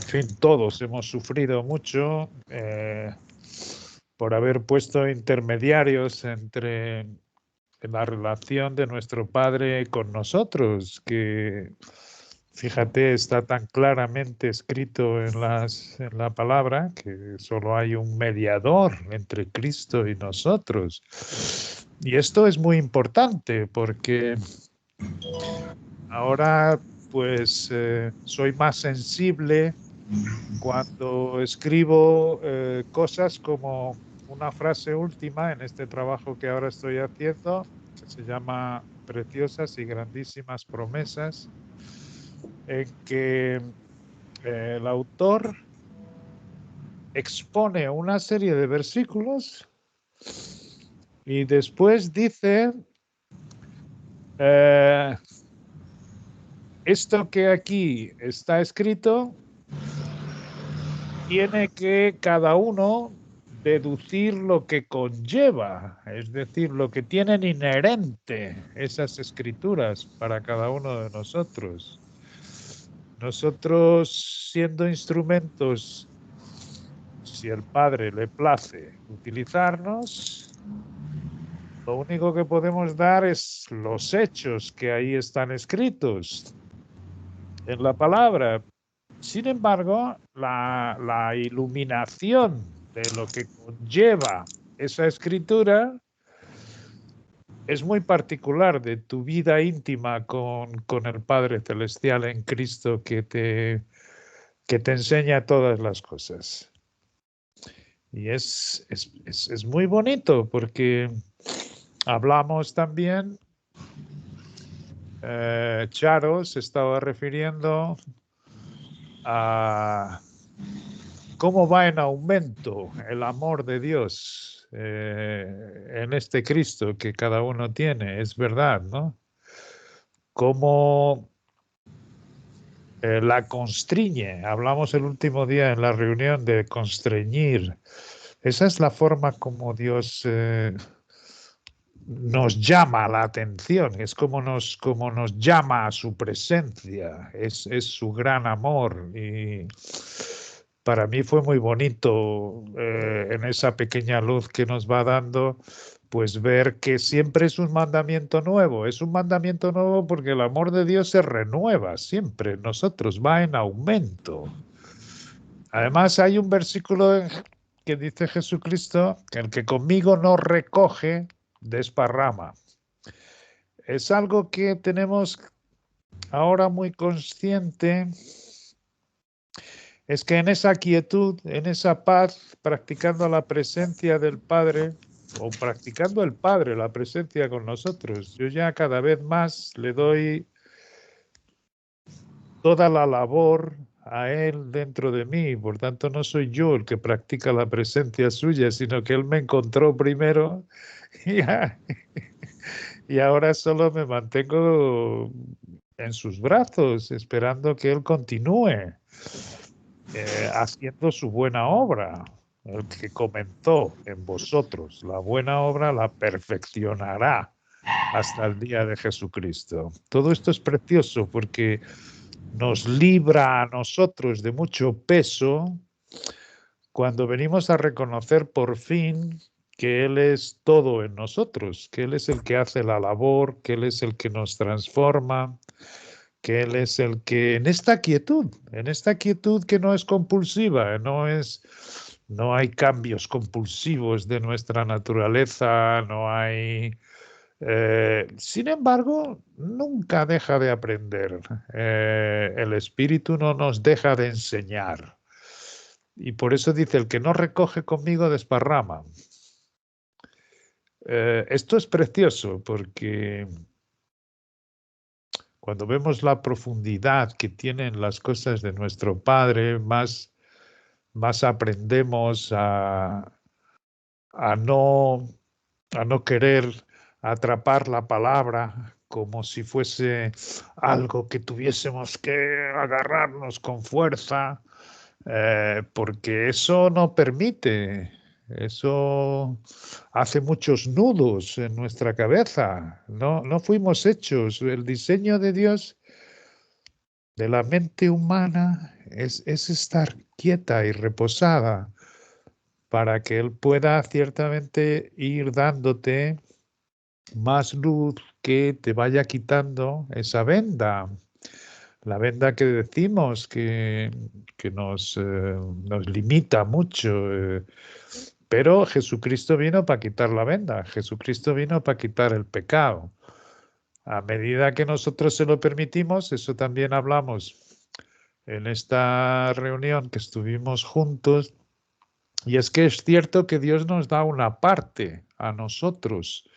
fin, todos hemos sufrido mucho por haber puesto intermediarios entre la relación de nuestro Padre con nosotros, que, fíjate, está tan claramente escrito en la palabra que solo hay un mediador entre Cristo y nosotros. Y esto es muy importante porque ahora pues soy más sensible cuando escribo cosas como una frase última en este trabajo que ahora estoy haciendo, que se llama Preciosas y grandísimas promesas, en que el autor expone una serie de versículos y después dice esto que aquí está escrito tiene que cada uno deducir lo que conlleva, es decir, lo que tienen inherente esas escrituras para cada uno de nosotros. Nosotros, siendo instrumentos, si el Padre le place utilizarnos, lo único que podemos dar es los hechos que ahí están escritos en la palabra. Sin embargo, la iluminación de lo que conlleva esa escritura es muy particular de tu vida íntima con el Padre Celestial en Cristo que te enseña todas las cosas. Y es muy bonito porque hablamos también, Charo se estaba refiriendo a cómo va en aumento el amor de Dios en este Cristo que cada uno tiene, es verdad, ¿no? Cómo la constriñe. Hablamos el último día en la reunión de constreñir. Esa es la forma como Dios nos llama la atención, es como nos llama a su presencia, es su gran amor. Y para mí fue muy bonito en esa pequeña luz que nos va dando, pues ver que siempre es un mandamiento nuevo porque el amor de Dios se renueva siempre en nosotros, va en aumento. Además hay un versículo que dice Jesucristo, el que conmigo no recoge, desparrama. Es algo que tenemos ahora muy consciente, es que en esa quietud, en esa paz, practicando la presencia del Padre, o practicando el Padre, la presencia con nosotros, yo ya cada vez más le doy toda la labor a Él dentro de mí, por tanto no soy yo el que practica la presencia suya, sino que Él me encontró primero y ahora solo me mantengo en sus brazos, esperando que Él continúe haciendo su buena obra. El que comenzó en vosotros la buena obra la perfeccionará hasta el día de Jesucristo. Todo esto es precioso porque nos libra a nosotros de mucho peso cuando venimos a reconocer por fin que Él es todo en nosotros, que Él es el que hace la labor, que Él es el que nos transforma, que Él es el que en esta quietud que no es compulsiva, no hay cambios compulsivos de nuestra naturaleza, no hay... sin embargo, nunca deja de aprender. El Espíritu no nos deja de enseñar. Y por eso dice, el que no recoge conmigo desparrama. Esto es precioso porque cuando vemos la profundidad que tienen las cosas de nuestro Padre, más aprendemos a no querer atrapar la palabra como si fuese algo que tuviésemos que agarrarnos con fuerza, porque eso no permite, eso hace muchos nudos en nuestra cabeza. No fuimos hechos. El diseño de Dios de la mente humana es estar quieta y reposada para que Él pueda ciertamente ir dándote más luz que te vaya quitando esa venda. La venda que decimos que nos limita mucho, pero Jesucristo vino para quitar la venda, Jesucristo vino para quitar el pecado. A medida que nosotros se lo permitimos, eso también hablamos en esta reunión que estuvimos juntos, y es que es cierto que Dios nos da una parte a nosotros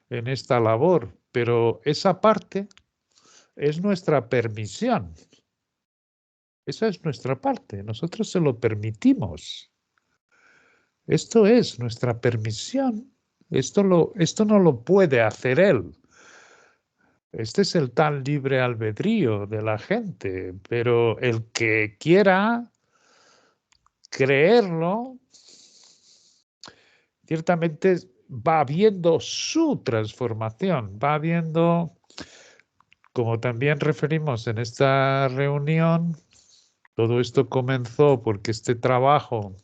en esta labor, pero esa parte es nuestra permisión. Esa es nuestra parte. Nosotros se lo permitimos. Esto es nuestra permisión. Esto no lo puede hacer Él. Este es el tan libre albedrío de la gente, pero el que quiera creerlo, ciertamente va viendo su transformación, va viendo, como también referimos en esta reunión, todo esto comenzó porque este trabajo,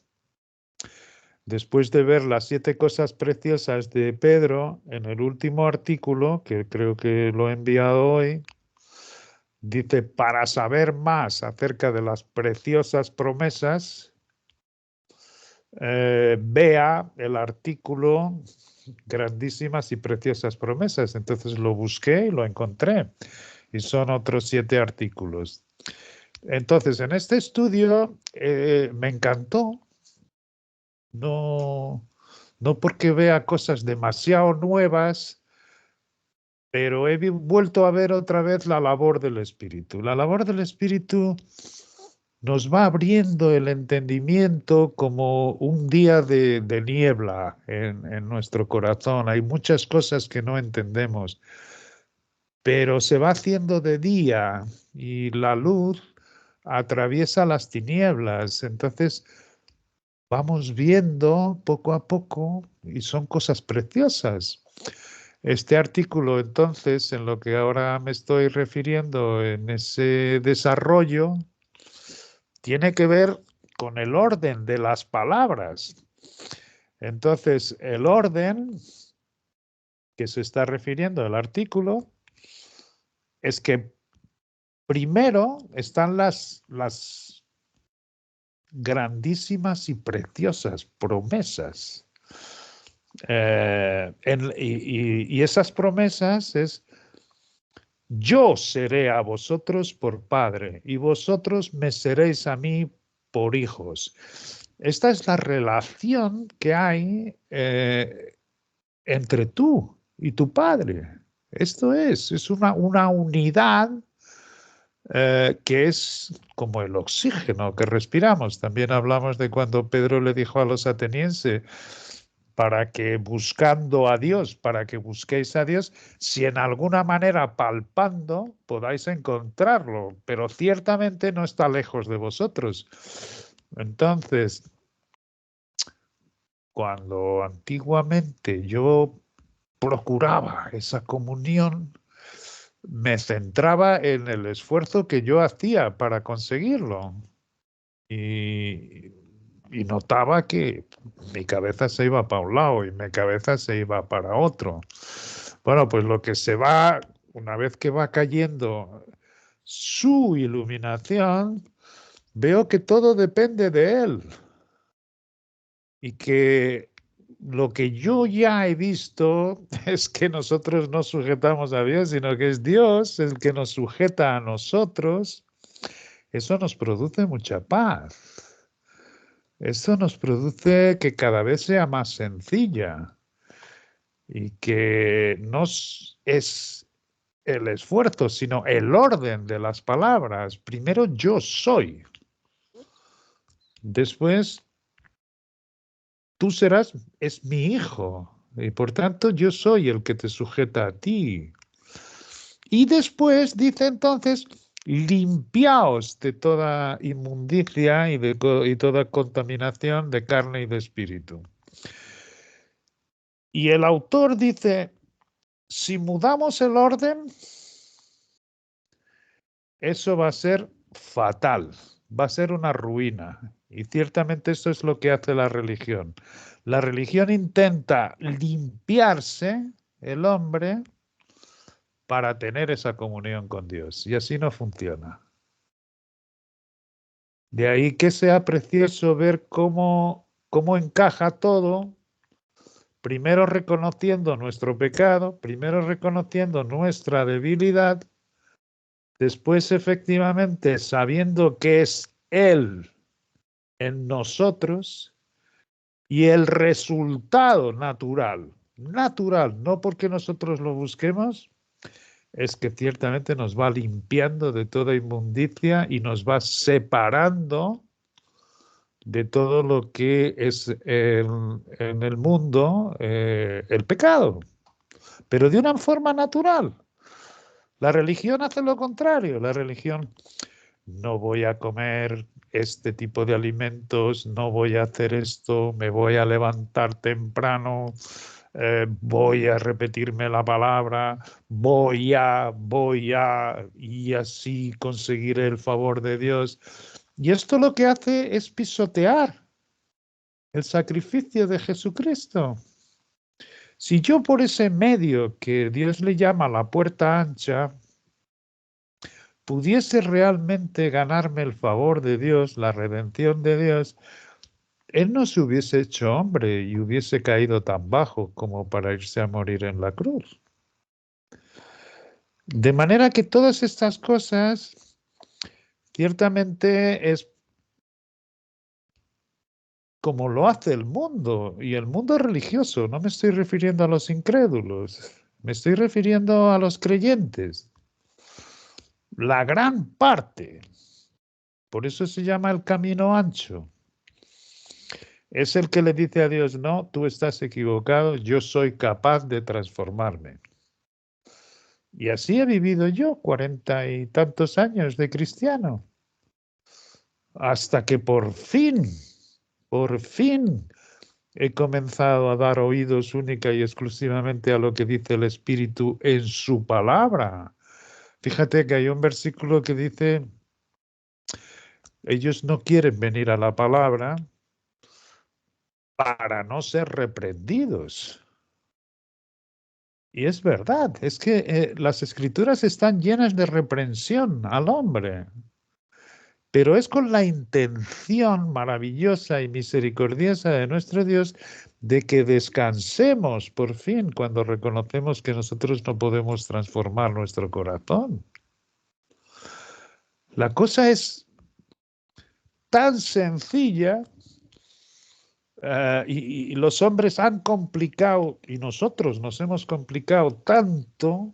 después de ver las 7 cosas preciosas de Pedro, en el último artículo, que creo que lo he enviado hoy, dice, para saber más acerca de las preciosas promesas, vea el artículo Grandísimas y Preciosas Promesas. Entonces lo busqué y lo encontré. Y son otros 7 artículos. Entonces, en este estudio me encantó. No, no porque vea cosas demasiado nuevas, pero he vuelto a ver otra vez la labor del Espíritu. La labor del Espíritu nos va abriendo el entendimiento como un día de niebla en nuestro corazón. Hay muchas cosas que no entendemos, pero se va haciendo de día y la luz atraviesa las tinieblas. Entonces vamos viendo poco a poco y son cosas preciosas. Este artículo, entonces, en lo que ahora me estoy refiriendo, en ese desarrollo, tiene que ver con el orden de las palabras. Entonces, el orden que se está refiriendo el artículo es que primero están las grandísimas y preciosas promesas. Y esas promesas es: yo seré a vosotros por padre y vosotros me seréis a mí por hijos. Esta es la relación que hay entre tú y tu padre. Esto es una unidad que es como el oxígeno que respiramos. También hablamos de cuando Pedro le dijo a los atenienses, para que buscando a Dios, para que busquéis a Dios, si en alguna manera palpando podáis encontrarlo, pero ciertamente no está lejos de vosotros. Entonces, cuando antiguamente yo procuraba esa comunión, me centraba en el esfuerzo que yo hacía para conseguirlo. Y notaba que mi cabeza se iba para un lado y mi cabeza se iba para otro. Bueno, pues lo que se va, una vez que va cayendo su iluminación, veo que todo depende de él y que lo que yo ya he visto es que nosotros no sujetamos a Dios, sino que es Dios el que nos sujeta a nosotros. Eso nos produce mucha paz. Esto nos produce que cada vez sea más sencilla y que no es el esfuerzo, sino el orden de las palabras. Primero yo soy. Después tú serás, es mi hijo. Y por tanto yo soy el que te sujeta a ti. Y después dice entonces, limpiaos de toda inmundicia y toda contaminación de carne y de espíritu. Y el autor dice, si mudamos el orden, eso va a ser fatal. va a ser una ruina. Y ciertamente esto es lo que hace la religión. La religión intenta limpiarse el hombre para tener esa comunión con Dios. Y así no funciona. De ahí que sea precioso ver cómo encaja todo, primero reconociendo nuestro pecado, primero reconociendo nuestra debilidad, después efectivamente sabiendo que es Él en nosotros y el resultado natural, no porque nosotros lo busquemos, es que ciertamente nos va limpiando de toda inmundicia y nos va separando de todo lo que es en el mundo el pecado, pero de una forma natural. La religión hace lo contrario. La religión, no voy a comer este tipo de alimentos, no voy a hacer esto, me voy a levantar temprano, voy a repetirme la palabra, y así conseguiré el favor de Dios. Y esto lo que hace es pisotear el sacrificio de Jesucristo. Si yo por ese medio que Dios le llama la puerta ancha, pudiese realmente ganarme el favor de Dios, la redención de Dios, Él no se hubiese hecho hombre y hubiese caído tan bajo como para irse a morir en la cruz. De manera que todas estas cosas ciertamente es como lo hace el mundo, y el mundo religioso. No me estoy refiriendo a los incrédulos, me estoy refiriendo a los creyentes. La gran parte, por eso se llama el camino ancho, es el que le dice a Dios: no, tú estás equivocado, yo soy capaz de transformarme. Y así he vivido yo 40 y tantos años de cristiano, hasta que por fin, he comenzado a dar oídos única y exclusivamente a lo que dice el Espíritu en su palabra. Fíjate que hay un versículo que dice: ellos no quieren venir a la palabra para no ser reprendidos. Y es verdad, es que las escrituras están llenas de reprensión al hombre, pero es con la intención maravillosa y misericordiosa de nuestro Dios de que descansemos por fin cuando reconocemos que nosotros no podemos transformar nuestro corazón. La cosa es tan sencilla. Y los hombres han complicado, y nosotros nos hemos complicado tanto,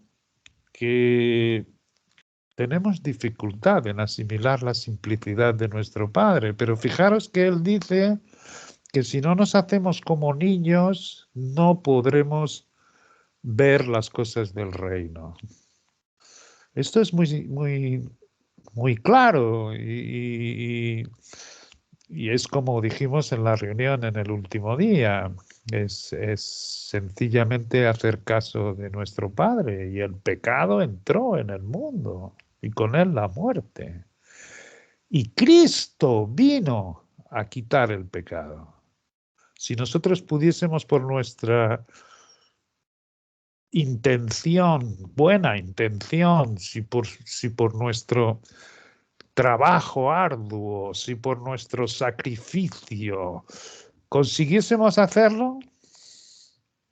que tenemos dificultad en asimilar la simplicidad de nuestro Padre. Pero fijaros que Él dice que si no nos hacemos como niños, no podremos ver las cosas del reino. Esto es muy claro, y es como dijimos en la reunión en el último día. Es sencillamente hacer caso de nuestro Padre, y el pecado entró en el mundo y con él la muerte. Y Cristo vino a quitar el pecado. Si nosotros pudiésemos, por nuestra intención, buena intención, si por nuestro trabajo arduo, si por nuestro sacrificio consiguiésemos hacerlo,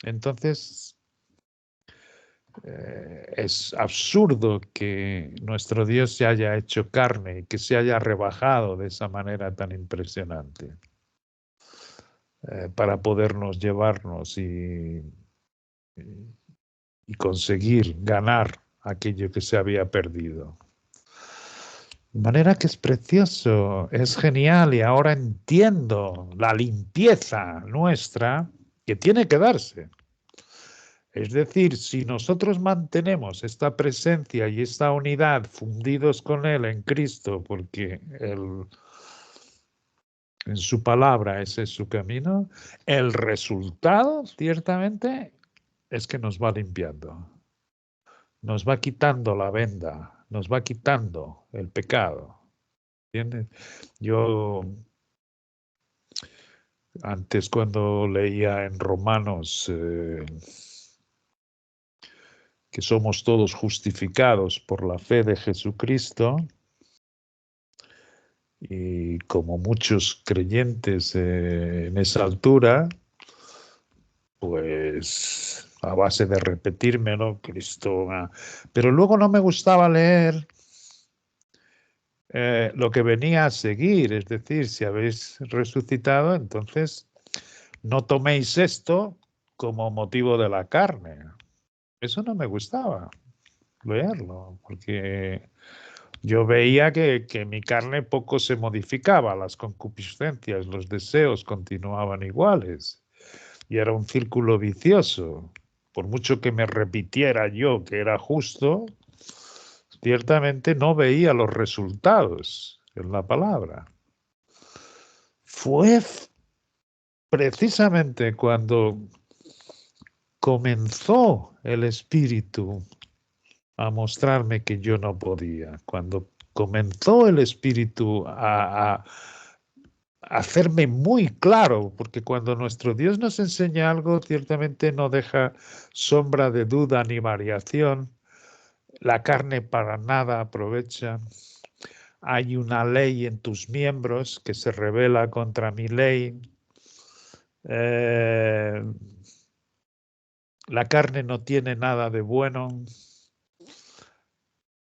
entonces es absurdo que nuestro Dios se haya hecho carne y que se haya rebajado de esa manera tan impresionante para podernos llevarnos y conseguir ganar aquello que se había perdido. De manera que es precioso, es genial, y ahora entiendo la limpieza nuestra que tiene que darse. Es decir, si nosotros mantenemos esta presencia y esta unidad fundidos con Él en Cristo, porque en su palabra ese es su camino, el resultado ciertamente es que nos va limpiando, nos va quitando la venda, nos va quitando el pecado. ¿entiendes? Yo antes cuando leía en Romanos que somos todos justificados por la fe de Jesucristo, y como muchos creyentes en esa altura, pues a base de repetírmelo, Cristo. Pero luego no me gustaba leer lo que venía a seguir, es decir, si habéis resucitado, entonces no toméis esto como motivo de la carne. Eso no me gustaba leerlo, porque yo veía que mi carne poco se modificaba, las concupiscencias, los deseos continuaban iguales y era un círculo vicioso. Por mucho que me repitiera yo que era justo, ciertamente no veía los resultados en la palabra. Fue precisamente cuando comenzó el Espíritu a mostrarme que yo no podía, cuando comenzó el Espíritu a hacerme muy claro, porque cuando nuestro Dios nos enseña algo, ciertamente no deja sombra de duda ni variación. La carne para nada aprovecha. Hay una ley en tus miembros que se rebela contra mi ley. La carne no tiene nada de bueno.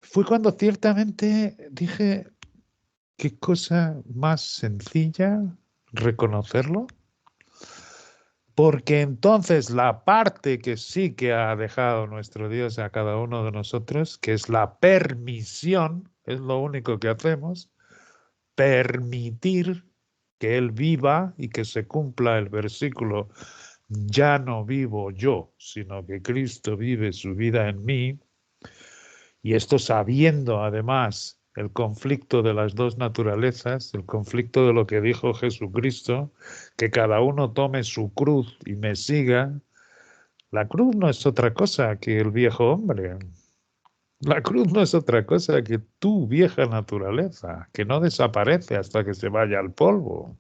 Fue cuando ciertamente dije, qué cosa más sencilla reconocerlo, porque entonces la parte que sí que ha dejado nuestro Dios a cada uno de nosotros, que es la permisión, es lo único que hacemos, permitir que Él viva y que se cumpla el versículo, ya no vivo yo, sino que Cristo vive su vida en mí, y esto sabiendo además el conflicto de las dos naturalezas, el conflicto de lo que dijo Jesucristo, que cada uno tome su cruz y me siga. La cruz no es otra cosa que el viejo hombre. La cruz no es otra cosa que tu vieja naturaleza, que no desaparece hasta que se vaya al polvo.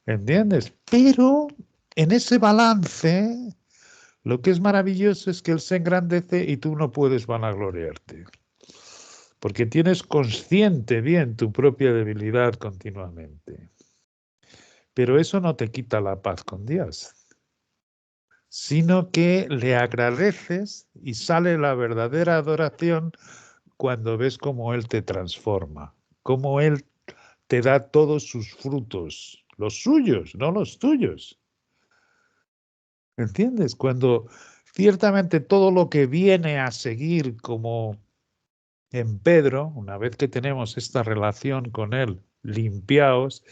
¿Entiendes? Pero en ese balance, lo que es maravilloso es que Él se engrandece y tú no puedes vanagloriarte. Porque tienes consciente bien tu propia debilidad continuamente. Pero eso no te quita la paz con Dios, sino que le agradeces y sale la verdadera adoración cuando ves cómo Él te transforma, cómo Él te da todos sus frutos, los suyos, no los tuyos. ¿Entiendes? Cuando ciertamente todo lo que viene a seguir como en Pedro, una vez que tenemos esta relación con Él, limpiaos,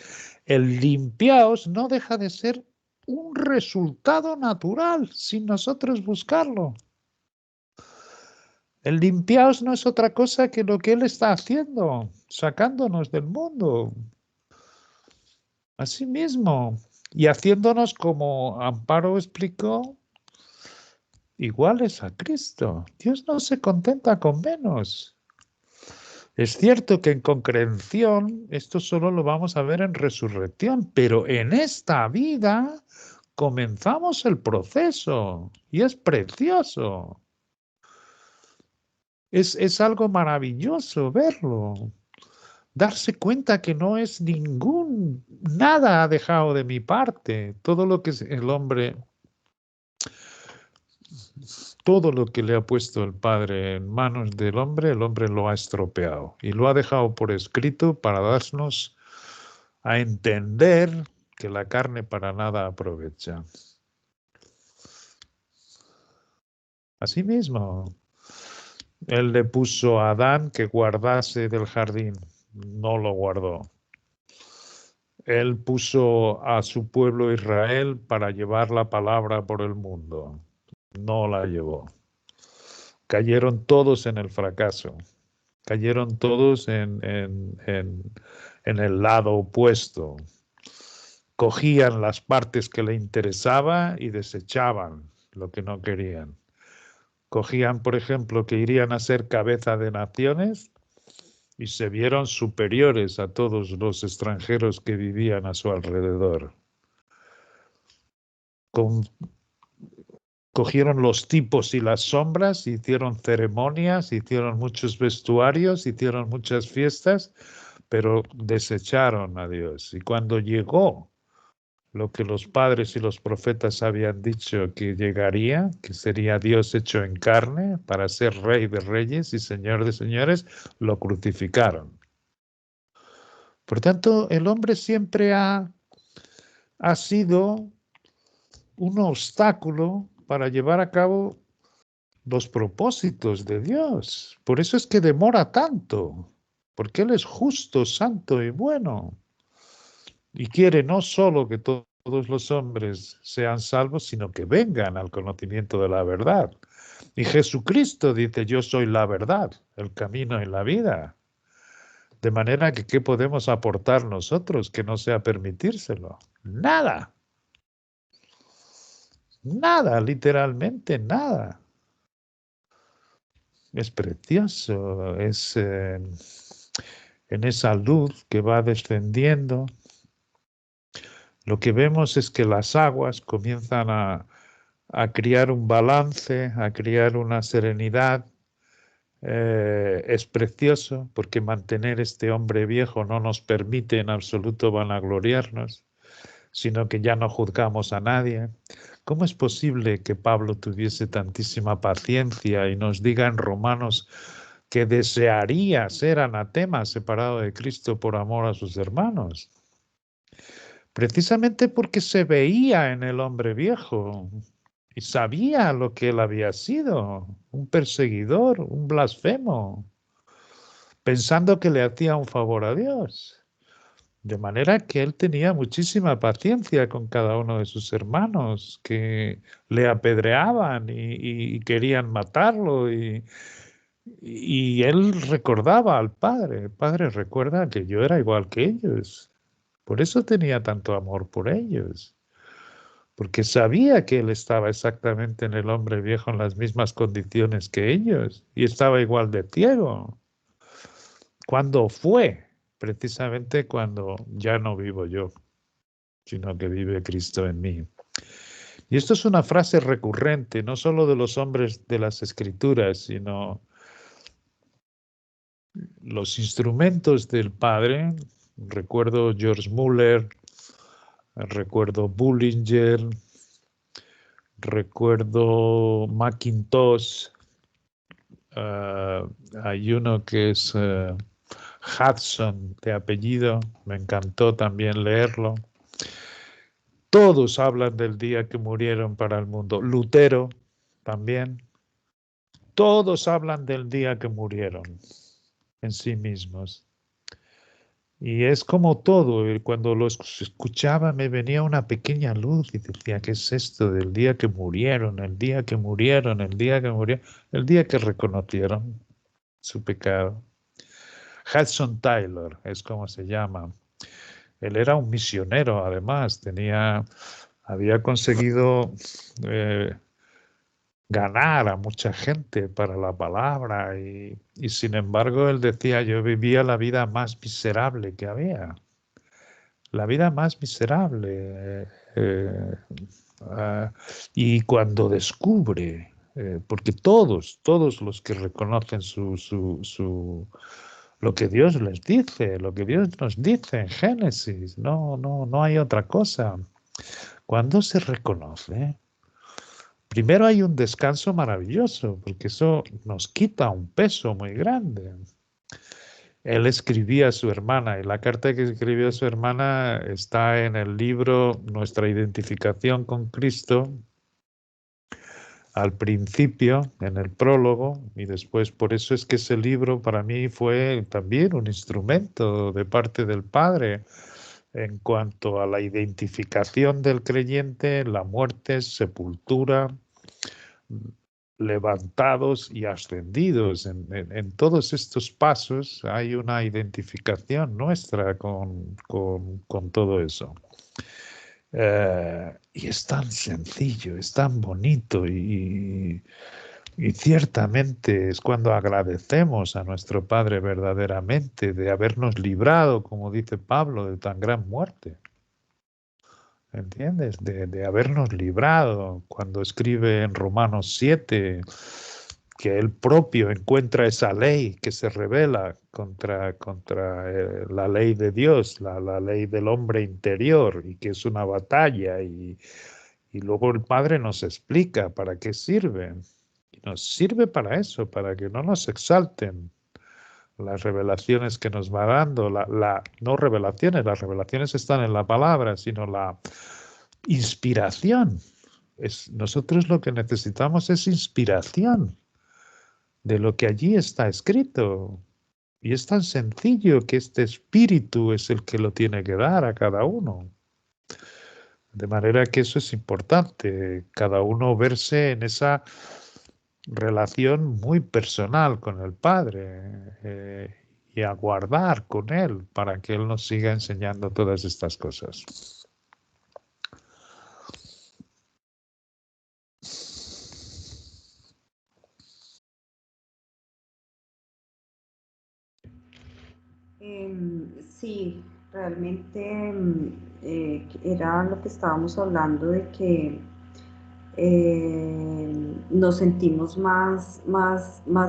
el limpiaos no deja de ser un resultado natural sin nosotros buscarlo. El limpiaos no es otra cosa que lo que Él está haciendo, sacándonos del mundo. Así mismo. Y haciéndonos, como Amparo explicó, iguales a Cristo. Dios no se contenta con menos. Es cierto que en concreción esto solo lo vamos a ver en resurrección, pero en esta vida comenzamos el proceso y es precioso. Es algo maravilloso verlo. Darse cuenta que no es nada ha dejado de mi parte. Todo lo que el hombre, todo lo que le ha puesto el Padre en manos del hombre, el hombre lo ha estropeado y lo ha dejado por escrito para darnos a entender que la carne para nada aprovecha. Asimismo, Él le puso a Adán que guardase del jardín, no lo guardó. Él puso a su pueblo Israel para llevar la palabra por el mundo. No la llevó. Cayeron todos en el fracaso. Cayeron todos en el lado opuesto. Cogían las partes que le interesaba y desechaban lo que no querían. Cogían, por ejemplo, que irían a ser cabeza de naciones y se vieron superiores a todos los extranjeros que vivían a su alrededor. Cogieron los tipos y las sombras, hicieron ceremonias, hicieron muchos vestuarios, hicieron muchas fiestas, pero desecharon a Dios. Y cuando llegó lo que los padres y los profetas habían dicho que llegaría, que sería Dios hecho en carne para ser Rey de reyes y Señor de señores, lo crucificaron. Por tanto, el hombre siempre ha sido un obstáculo para llevar a cabo los propósitos de Dios. Por eso es que demora tanto, porque Él es justo, santo y bueno. Y quiere no solo que todos los hombres sean salvos, sino que vengan al conocimiento de la verdad. Y Jesucristo dice, yo soy la verdad, el camino y la vida. De manera que, ¿qué podemos aportar nosotros que no sea permitírselo? Nada. Nada, literalmente nada. Es precioso, es en esa luz que va descendiendo. Lo que vemos es que las aguas comienzan a crear un balance, a crear una serenidad. Es precioso porque mantener este hombre viejo no nos permite en absoluto vanagloriarnos, sino que ya no juzgamos a nadie. ¿Cómo es posible que Pablo tuviese tantísima paciencia y nos diga en Romanos que desearía ser anatema, separado de Cristo por amor a sus hermanos? Precisamente porque se veía en el hombre viejo y sabía lo que él había sido, un perseguidor, un blasfemo, pensando que le hacía un favor a Dios. De manera que él tenía muchísima paciencia con cada uno de sus hermanos que le apedreaban y querían matarlo y él recordaba al Padre. El Padre recuerda que yo era igual que ellos. Por eso tenía tanto amor por ellos. Porque sabía que él estaba exactamente en el hombre viejo en las mismas condiciones que ellos y estaba igual de ciego. ¿Cuándo fue? Precisamente cuando ya no vivo yo, sino que vive Cristo en mí. Y esto es una frase recurrente, no solo de los hombres de las Escrituras, sino los instrumentos del Padre. Recuerdo George Muller, recuerdo Bullinger, recuerdo Mackintosh, hay uno que es Hudson de apellido, me encantó también leerlo. Todos hablan del día que murieron para el mundo. Lutero también. Todos hablan del día que murieron en sí mismos. Y es como todo, cuando lo escuchaba me venía una pequeña luz y decía, ¿qué es esto del día que murieron, el día que murieron, el día que murieron, el día que reconocieron su pecado? Hudson Taylor es como se llama. Él era un misionero, además, había conseguido ganar a mucha gente para la palabra y sin embargo él decía, yo vivía la vida más miserable que había. La vida más miserable. Y cuando descubre, porque todos los que reconocen lo que Dios les dice, lo que Dios nos dice en Génesis, no hay otra cosa. Cuando se reconoce, primero hay un descanso maravilloso, porque eso nos quita un peso muy grande. Él escribía a su hermana y la carta que escribió a su hermana está en el libro Nuestra identificación con Cristo, al principio, en el prólogo, y después por eso es que ese libro para mí fue también un instrumento de parte del Padre en cuanto a la identificación del creyente, la muerte, sepultura, levantados y ascendidos. En todos estos pasos hay una identificación nuestra con todo eso. Y es tan sencillo, es tan bonito y Y ciertamente es cuando agradecemos a nuestro Padre verdaderamente de habernos librado, como dice Pablo, de tan gran muerte. ¿Entiendes? De habernos librado. Cuando escribe en Romanos 7 que él propio encuentra esa ley que se revela contra la ley de Dios, la ley del hombre interior, y que es una batalla. Y luego el Padre nos explica para qué sirve. Y nos sirve para eso, para que no nos exalten las revelaciones que nos va dando. No revelaciones, las revelaciones están en la palabra, sino la inspiración. Nosotros lo que necesitamos es inspiración de lo que allí está escrito. Y es tan sencillo que este espíritu es el que lo tiene que dar a cada uno. De manera que eso es importante, cada uno verse en esa relación muy personal con el Padre y aguardar con Él para que Él nos siga enseñando todas estas cosas. Sí, realmente era lo que estábamos hablando de que nos sentimos más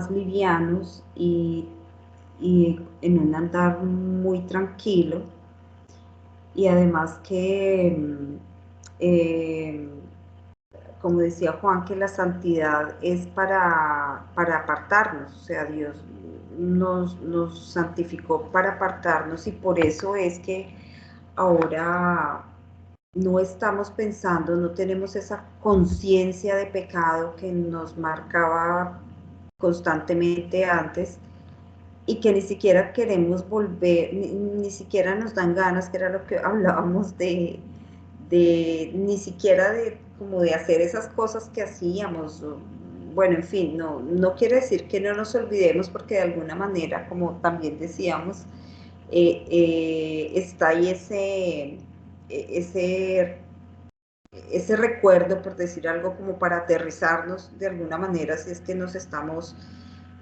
livianos y en un andar muy tranquilo y además que, como decía Juan, que la santidad es para apartarnos, o sea, Dios nos santificó para apartarnos y por eso es que ahora no estamos pensando, no tenemos esa conciencia de pecado que nos marcaba constantemente antes y que ni siquiera queremos volver, ni siquiera nos dan ganas, que era lo que hablábamos ni siquiera de como de hacer esas cosas que hacíamos. Bueno, en fin, no quiere decir que no nos olvidemos porque de alguna manera, como también decíamos, está ahí ese, ese recuerdo, por decir algo, como para aterrizarnos de alguna manera, si es que nos estamos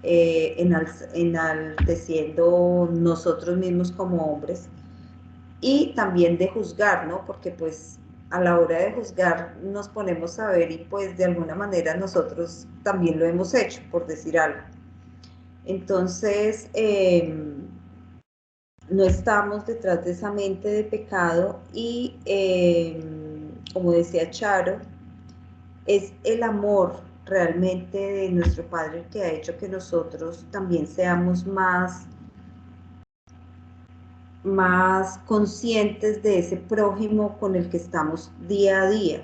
enalteciendo nosotros mismos como hombres, y también de juzgar, ¿no? Porque pues a la hora de juzgar nos ponemos a ver y pues de alguna manera nosotros también lo hemos hecho, por decir algo. Entonces, no estamos detrás de esa mente de pecado y, como decía Charo, es el amor realmente de nuestro Padre que ha hecho que nosotros también seamos más conscientes de ese prójimo con el que estamos día a día.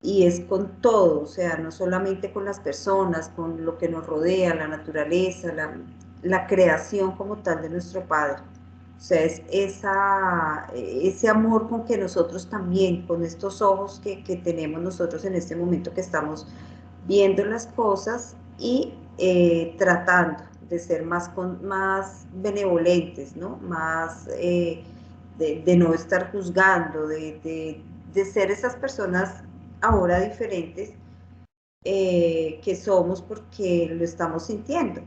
Y es con todo, o sea, no solamente con las personas, con lo que nos rodea, la naturaleza, la creación como tal de nuestro Padre. O sea, es ese amor con que nosotros también, con estos ojos que tenemos nosotros en este momento que estamos viendo las cosas y tratando de ser más benevolentes, ¿no? Más de no estar juzgando, de ser esas personas ahora diferentes que somos porque lo estamos sintiendo.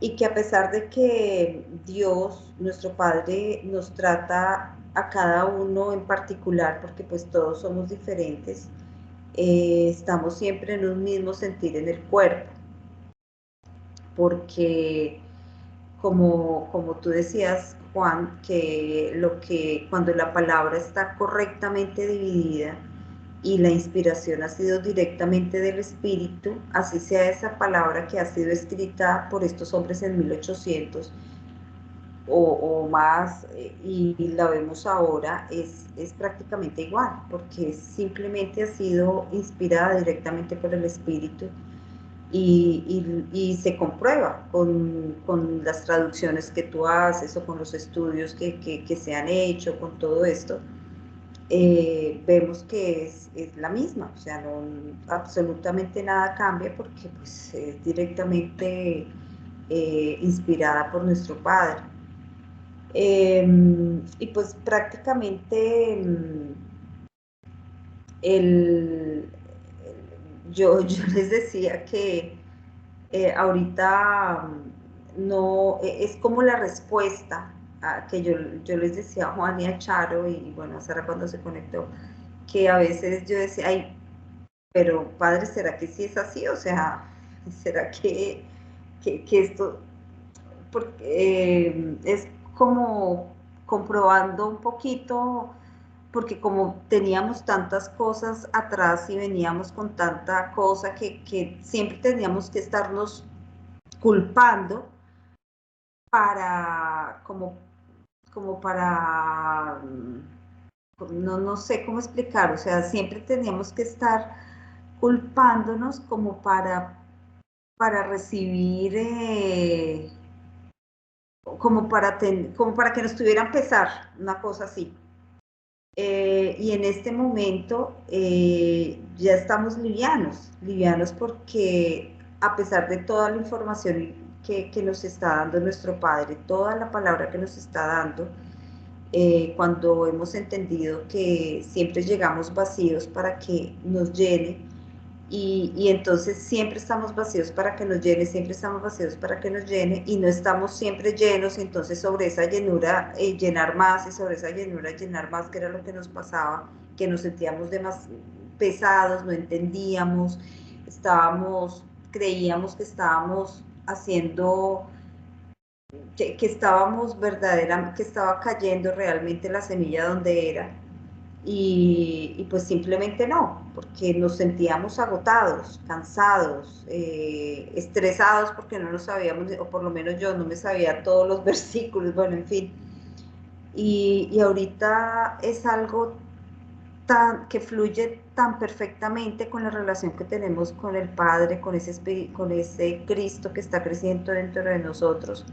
Y que a pesar de que Dios, nuestro Padre, nos trata a cada uno en particular, porque pues todos somos diferentes, estamos siempre en un mismo sentir en el cuerpo, porque como tú decías, Juan, que cuando la palabra está correctamente dividida y la inspiración ha sido directamente del Espíritu, así sea esa palabra que ha sido escrita por estos hombres en 1800 o más y la vemos ahora, es prácticamente igual, porque simplemente ha sido inspirada directamente por el Espíritu y se comprueba con las traducciones que tú haces o con los estudios que se han hecho, con todo esto, vemos que es la misma, o sea, no, absolutamente nada cambia porque pues, es directamente inspirada por nuestro Padre. Y pues prácticamente el, yo les decía que ahorita no, es como la respuesta que yo les decía a Juan y a Charo, y bueno, a Sara cuando se conectó, que a veces yo decía, ay, pero padre, ¿será que sí es así? O sea, ¿será que esto, porque es como comprobando un poquito, porque como teníamos tantas cosas atrás y veníamos con tanta cosa que siempre teníamos que estarnos culpando para, como para, no sé cómo explicar, o sea, siempre teníamos que estar culpándonos como para recibir, como para que nos tuvieran pesar, una cosa así. Y en este momento ya estamos livianos porque a pesar de toda la información que nos está dando nuestro Padre, toda la palabra que nos está dando, cuando hemos entendido que siempre llegamos vacíos para que nos llene, y entonces siempre estamos vacíos para que nos llene, siempre estamos vacíos para que nos llene, y no estamos siempre llenos, y entonces sobre esa llenura llenar más, y sobre esa llenura llenar más, que era lo que nos pasaba, que nos sentíamos pesados, no entendíamos, creíamos que estábamos haciendo, que estábamos verdaderamente, que estaba cayendo realmente la semilla donde era, y pues simplemente no, porque nos sentíamos agotados, cansados, estresados, porque no nos sabíamos, o por lo menos yo no me sabía todos los versículos, bueno, en fin. Y ahorita es algo que fluye tan perfectamente con la relación que tenemos con el Padre, con ese Cristo que está creciendo dentro de nosotros,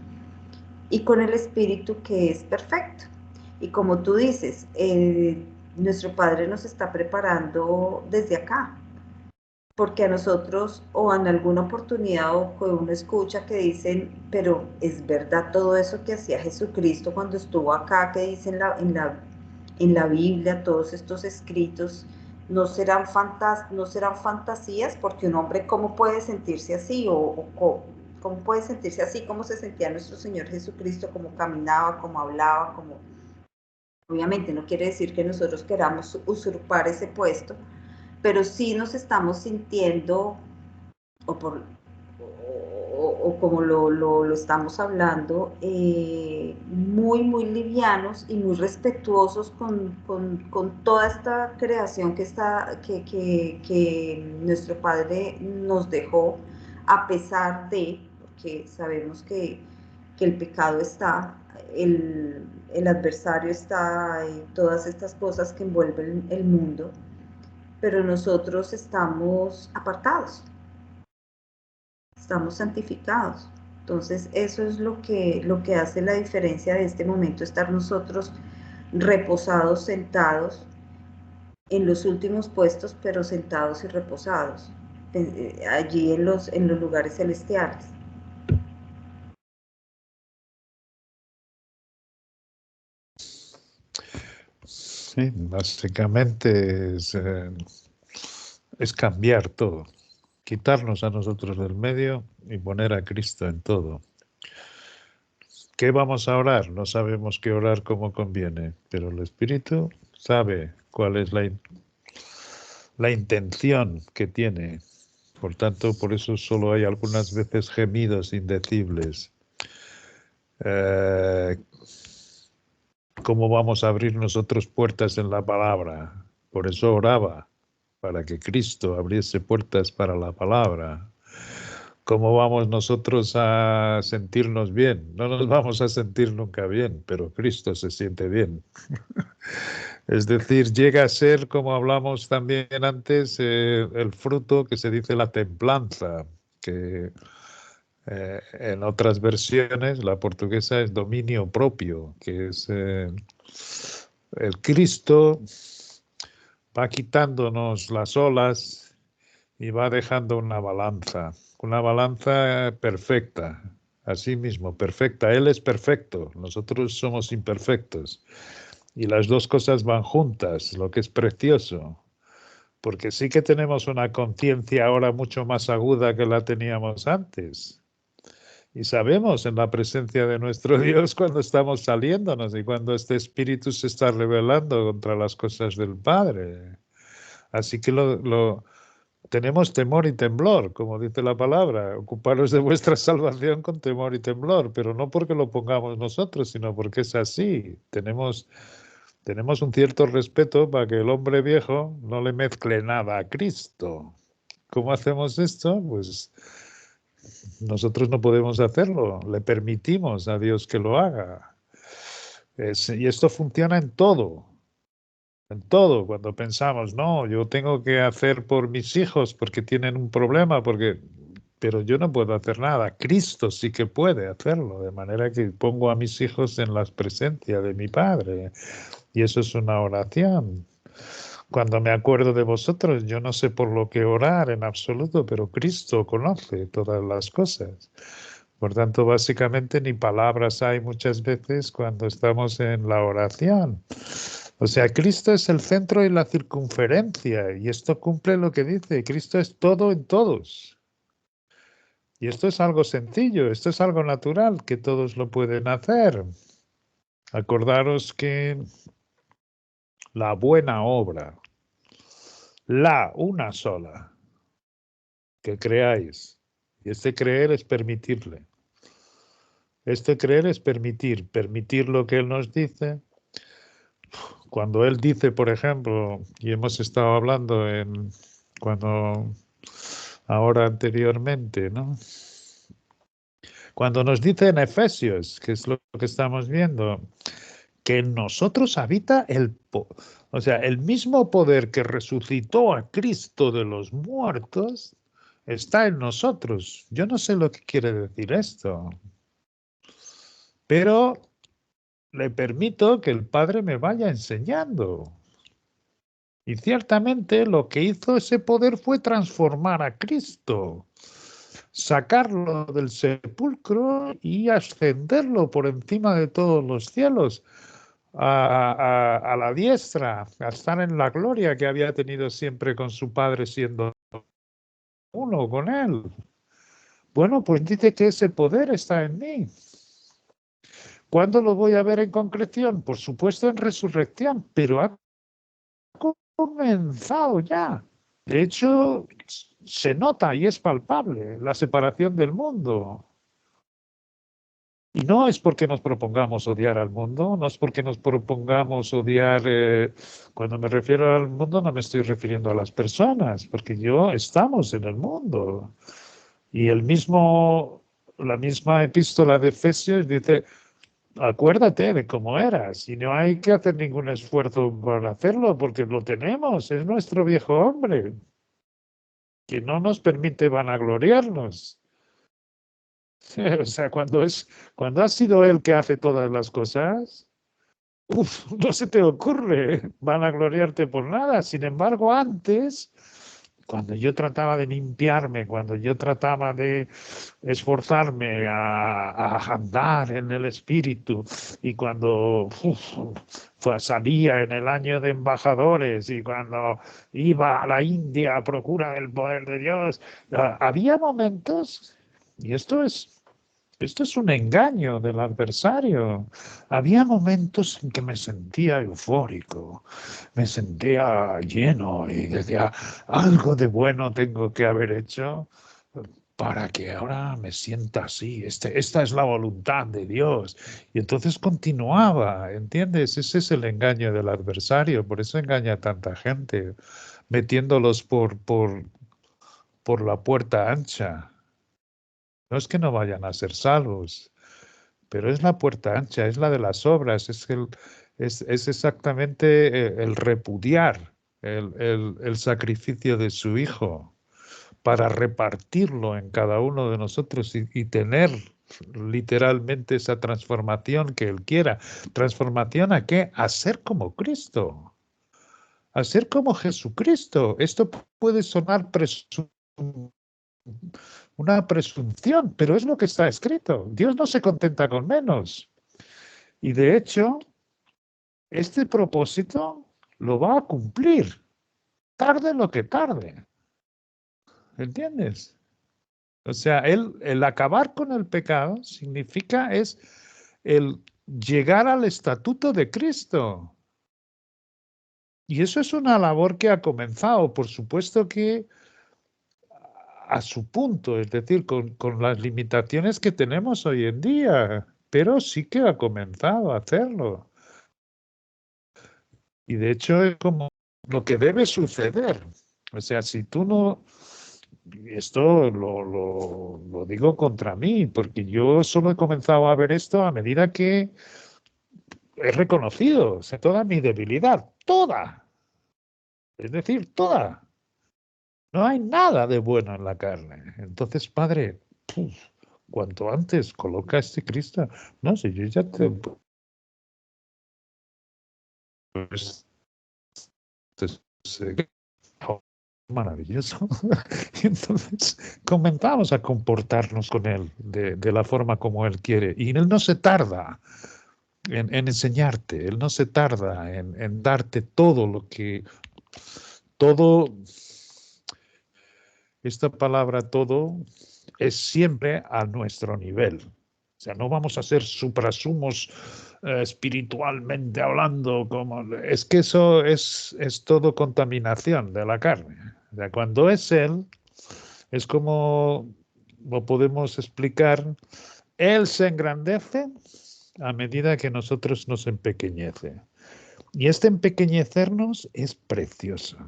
y con el Espíritu que es perfecto. Y como tú dices, nuestro Padre nos está preparando desde acá, porque a nosotros, o en alguna oportunidad, o que uno escucha que dicen, pero es verdad todo eso que hacía Jesucristo cuando estuvo acá, que dice en la Biblia, todos estos escritos, no serán fantasías, porque un hombre, ¿cómo puede sentirse así? ¿Cómo puede sentirse así? ¿Cómo se sentía nuestro Señor Jesucristo? ¿Cómo caminaba? ¿Cómo hablaba? Obviamente no quiere decir que nosotros queramos usurpar ese puesto, pero sí nos estamos sintiendo, o, por, o como lo estamos hablando, muy livianos y muy respetuosos con toda esta creación que nuestro Padre nos dejó, a pesar de, porque sabemos que el pecado está, el adversario está, y todas estas cosas que envuelven el mundo, pero nosotros estamos apartados, estamos santificados. Entonces eso es lo que hace la diferencia de este momento, estar nosotros reposados, sentados en los últimos puestos, pero sentados y reposados, allí en los lugares celestiales. Sí, básicamente es cambiar todo, quitarnos a nosotros del medio y poner a Cristo en todo. ¿Qué vamos a orar? No sabemos qué orar como conviene, pero el Espíritu sabe cuál es la intención que tiene. Por tanto, por eso solo hay algunas veces gemidos indecibles. ¿Cómo vamos a abrir nosotros puertas en la palabra? Por eso oraba, para que Cristo abriese puertas para la palabra. ¿Cómo vamos nosotros a sentirnos bien? No nos vamos a sentir nunca bien, pero Cristo se siente bien. Es decir, llega a ser, como hablamos también antes, el fruto que se dice la templanza, que en otras versiones, la portuguesa es dominio propio, que es el Cristo va quitándonos las olas y va dejando una balanza perfecta, así mismo, perfecta. Él es perfecto, nosotros somos imperfectos. Y las dos cosas van juntas, lo que es precioso, porque sí que tenemos una conciencia ahora mucho más aguda que la teníamos antes. Y sabemos en la presencia de nuestro Dios cuando estamos saliéndonos y cuando este espíritu se está rebelando contra las cosas del Padre. Así que tenemos temor y temblor, como dice la palabra. Ocuparos de vuestra salvación con temor y temblor, pero no porque lo pongamos nosotros, sino porque es así. Tenemos un cierto respeto para que el hombre viejo no le mezcle nada a Cristo. ¿Cómo hacemos esto? Pues nosotros no podemos hacerlo, le permitimos a Dios que lo haga. Y esto funciona en todo. En todo, cuando pensamos, no, yo tengo que hacer por mis hijos porque tienen un problema, pero yo no puedo hacer nada. Cristo sí que puede hacerlo, de manera que pongo a mis hijos en la presencia de mi Padre. Y eso es una oración. Cuando me acuerdo de vosotros, yo no sé por lo que orar en absoluto, pero Cristo conoce todas las cosas. Por tanto, básicamente ni palabras hay muchas veces cuando estamos en la oración. O sea, Cristo es el centro y la circunferencia, y esto cumple lo que dice, Cristo es todo en todos. Y esto es algo sencillo, esto es algo natural, que todos lo pueden hacer. Acordaros que la buena obra, una sola, que creáis, y este creer es permitirle. Este creer es permitir lo que Él nos dice. Cuando Él dice, por ejemplo, y hemos estado hablando ahora anteriormente, ¿no? Cuando nos dice en Efesios, que es lo que estamos viendo, que en nosotros habita o sea, el mismo poder que resucitó a Cristo de los muertos está en nosotros. Yo no sé lo que quiere decir esto, pero le permito que el Padre me vaya enseñando. Y ciertamente lo que hizo ese poder fue transformar a Cristo, sacarlo del sepulcro y ascenderlo por encima de todos los cielos, a la diestra, a estar en la gloria que había tenido siempre con su Padre, siendo uno con Él. Bueno, pues dice que ese poder está en mí. ¿Cuándo lo voy a ver en concreción? Por supuesto en resurrección, pero ha comenzado ya. De hecho, se nota y es palpable la separación del mundo. Y no es porque nos propongamos odiar al mundo, no es porque nos propongamos odiar, cuando me refiero al mundo no me estoy refiriendo a las personas, porque estamos en el mundo. Y la misma epístola de Efesios dice, acuérdate de cómo eras y no hay que hacer ningún esfuerzo para hacerlo porque lo tenemos, es nuestro viejo hombre que no nos permite vanagloriarnos. O sea, cuando ha sido él que hace todas las cosas, no se te ocurre vanagloriarte por nada. Sin embargo, antes, cuando yo trataba de limpiarme, cuando yo trataba de esforzarme a andar en el espíritu y cuando salía en el año de embajadores y cuando iba a la India a procura del poder de Dios, había momentos, y esto es un engaño del adversario. Había momentos en que me sentía eufórico, me sentía lleno y decía, algo de bueno tengo que haber hecho para que ahora me sienta así. Esta es la voluntad de Dios. Y entonces continuaba, ¿entiendes? Ese es el engaño del adversario, por eso engaña a tanta gente, metiéndolos por la puerta ancha. No es que no vayan a ser salvos, pero es la puerta ancha, es la de las obras, es exactamente el repudiar el sacrificio de su Hijo para repartirlo en cada uno de nosotros y tener literalmente esa transformación que Él quiera. ¿Transformación a qué? A ser como Cristo, a ser como Jesucristo. Esto puede sonar una presunción, pero es lo que está escrito. Dios no se contenta con menos. Y de hecho, este propósito lo va a cumplir. tarde lo que tarde. ¿Entiendes? O sea, el acabar con el pecado significa es el llegar al estatuto de Cristo. Y eso es una labor que ha comenzado, por supuesto que a su punto, es decir, con las limitaciones que tenemos hoy en día, pero sí que ha comenzado a hacerlo. Y de hecho es como lo que debe suceder. O sea, si tú no, esto lo digo contra mí, porque yo solo he comenzado a ver esto a medida que he reconocido, o sea, toda mi debilidad, toda, es decir, toda. No hay nada de bueno en la carne. Entonces, Padre, puf, cuanto antes coloca este Cristo. No sé, yo ya te... Pues, maravilloso. Y entonces comenzamos a comportarnos con Él de la forma como Él quiere. Y Él no se tarda en enseñarte, Él no se tarda en darte todo lo que... Todo, esta palabra todo es siempre a nuestro nivel. O sea, no vamos a ser suprasumos espiritualmente hablando, como es que eso es todo contaminación de la carne. O sea, cuando es Él, es como lo podemos explicar, Él se engrandece a medida que nosotros nos empequeñece. Y este empequeñecernos es precioso.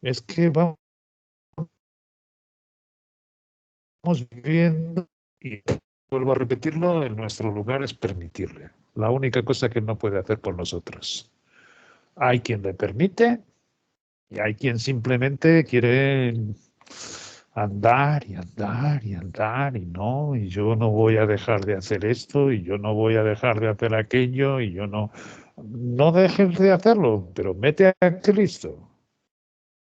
Es que vamos viendo, y vuelvo a repetirlo, en nuestro lugar es permitirle. La única cosa que no puede hacer por nosotros. Hay quien le permite y hay quien simplemente quiere andar y andar y andar y no, y yo no voy a dejar de hacer esto y yo no voy a dejar de hacer aquello y yo no, no dejes de hacerlo, pero mete a Cristo.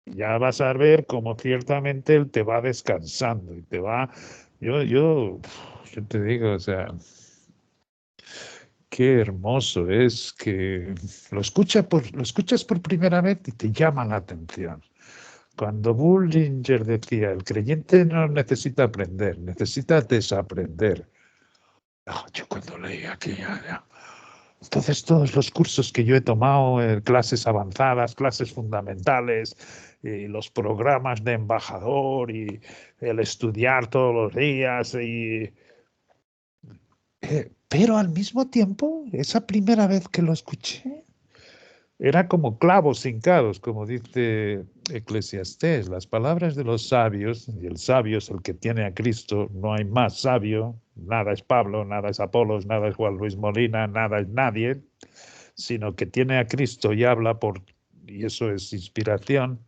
Ya vas a ver cómo ciertamente Él te va descansando y te va, yo te digo, o sea, qué hermoso es que lo escuchas por primera vez y te llama la atención. Cuando Bullinger decía, el creyente no necesita aprender, necesita desaprender. Yo cuando leí aquella... Entonces todos los cursos que yo he tomado, clases avanzadas, clases fundamentales, y los programas de embajador y el estudiar todos los días, pero al mismo tiempo, esa primera vez que lo escuché, era como clavos hincados, como dice Eclesiastés, las palabras de los sabios, y el sabio es el que tiene a Cristo, no hay más sabio, nada es Pablo, nada es Apolos, nada es Juan Luis Molina, nada es nadie, sino que tiene a Cristo y habla por, y eso es inspiración,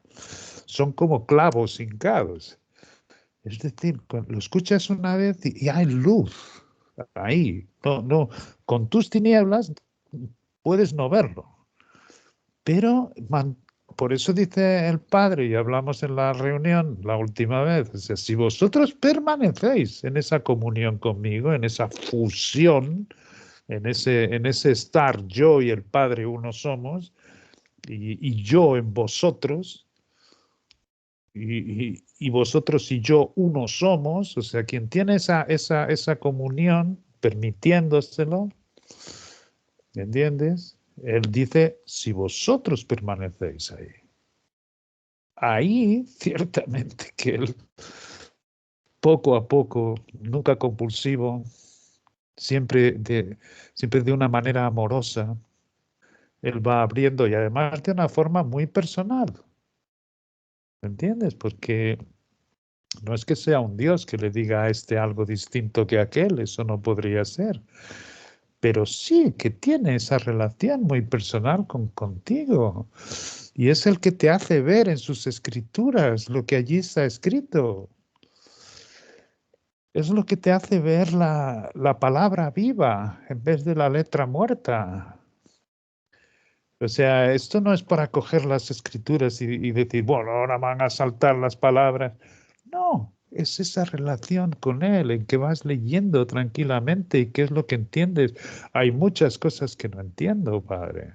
son como clavos hincados. Es decir, lo escuchas una vez y hay luz ahí. No, no, con tus tinieblas puedes no verlo. Pero por eso dice el Padre, y hablamos en la reunión la última vez, o sea, si vosotros permanecéis en esa comunión conmigo, en esa fusión, en ese estar yo y el Padre uno somos, y yo en vosotros, y vosotros y yo uno somos, o sea, quien tiene esa comunión, permitiéndoselo, ¿entiendes? Él dice, si vosotros permanecéis ahí. Ahí, ciertamente, que él, poco a poco, nunca compulsivo, siempre de una manera amorosa, él va abriendo y además de una forma muy personal, ¿entiendes? Porque no es que sea un Dios que le diga a este algo distinto que a aquel, eso no podría ser, pero sí que tiene esa relación muy personal contigo. Y es el que te hace ver en sus escrituras lo que allí está escrito. Es lo que te hace ver la palabra viva en vez de la letra muerta. O sea, esto no es para coger las escrituras y decir, bueno, ahora van a saltar las palabras. No, es esa relación con Él en que vas leyendo tranquilamente y qué es lo que entiendes. Hay muchas cosas que no entiendo, Padre.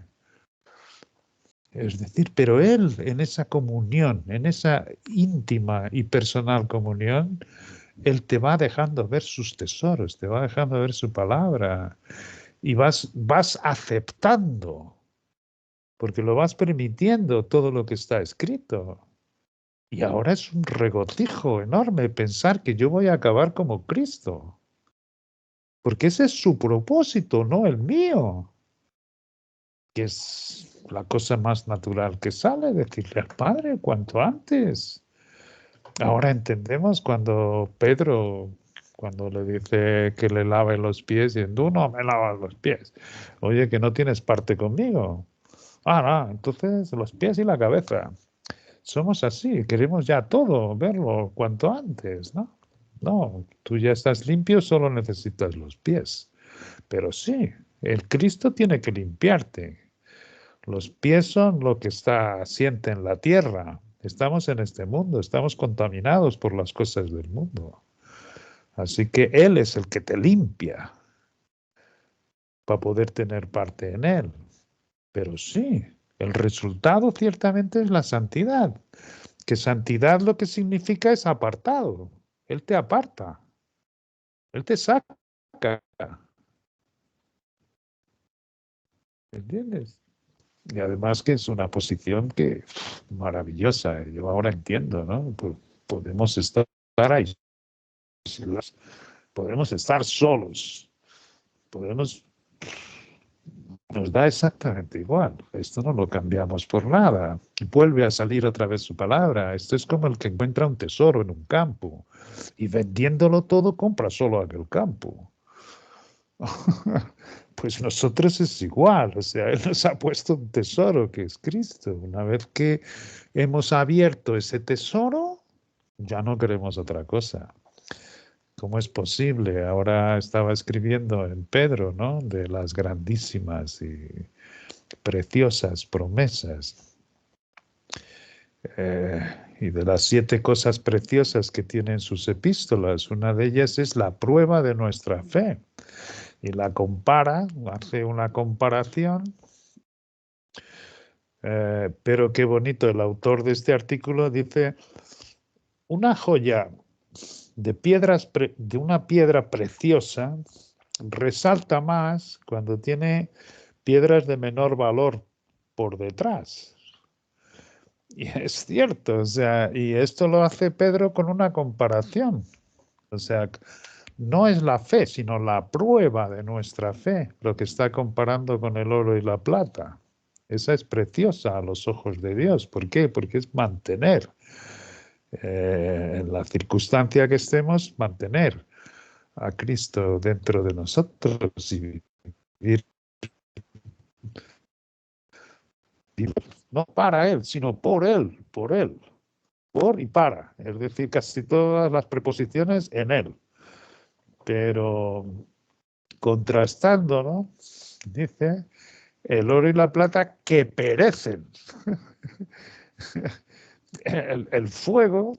Es decir, pero Él en esa comunión, en esa íntima y personal comunión, Él te va dejando ver sus tesoros, te va dejando ver su palabra y vas aceptando, porque lo vas permitiendo todo lo que está escrito. Y ahora es un regocijo enorme pensar que yo voy a acabar como Cristo, porque ese es su propósito, no el mío, que es la cosa más natural que sale, decirle al Padre cuanto antes. Ahora entendemos cuando Pedro, cuando le dice que le lave los pies, y tú no me lavas los pies. Oye, que no tienes parte conmigo. Ah, no, entonces los pies y la cabeza. Somos así, queremos ya todo, verlo cuanto antes, ¿no? No, tú ya estás limpio, solo necesitas los pies. Pero sí, el Cristo tiene que limpiarte. Los pies son lo que siente en la tierra. Estamos en este mundo, estamos contaminados por las cosas del mundo. Así que Él es el que te limpia para poder tener parte en Él. Pero sí, el resultado ciertamente es la santidad. Que santidad lo que significa es apartado. Él te aparta, Él te saca. ¿Entiendes? Y además que es una posición que maravillosa. Yo ahora entiendo, ¿no? Pues podemos estar ahí, podemos estar solos, podemos, nos da exactamente igual. Esto no lo cambiamos por nada. Vuelve a salir otra vez su palabra. Esto es como el que encuentra un tesoro en un campo y vendiéndolo todo compra solo aquel campo. Pues nosotros es igual, o sea, Él nos ha puesto un tesoro que es Cristo. Una vez que hemos abierto ese tesoro, ya no queremos otra cosa. ¿Cómo es posible? Ahora estaba escribiendo en Pedro, ¿no? De las grandísimas y preciosas promesas eh, y de las 7 cosas preciosas que tienen sus epístolas. Una de ellas es la prueba de nuestra fe. Y la compara, hace una comparación, pero qué bonito, el autor de este artículo dice, una joya de una piedra preciosa resalta más cuando tiene piedras de menor valor por detrás. Y es cierto, o sea, y esto lo hace Pedro con una comparación. O sea, no es la fe, sino la prueba de nuestra fe, lo que está comparando con el oro y la plata. Esa es preciosa a los ojos de Dios. ¿Por qué? Porque es mantener, en la circunstancia que estemos, mantener a Cristo dentro de nosotros y vivir no para Él, sino por Él, por y para. Es decir, casi todas las preposiciones en Él. Pero contrastando, ¿no? Dice, el oro y la plata que perecen. El fuego,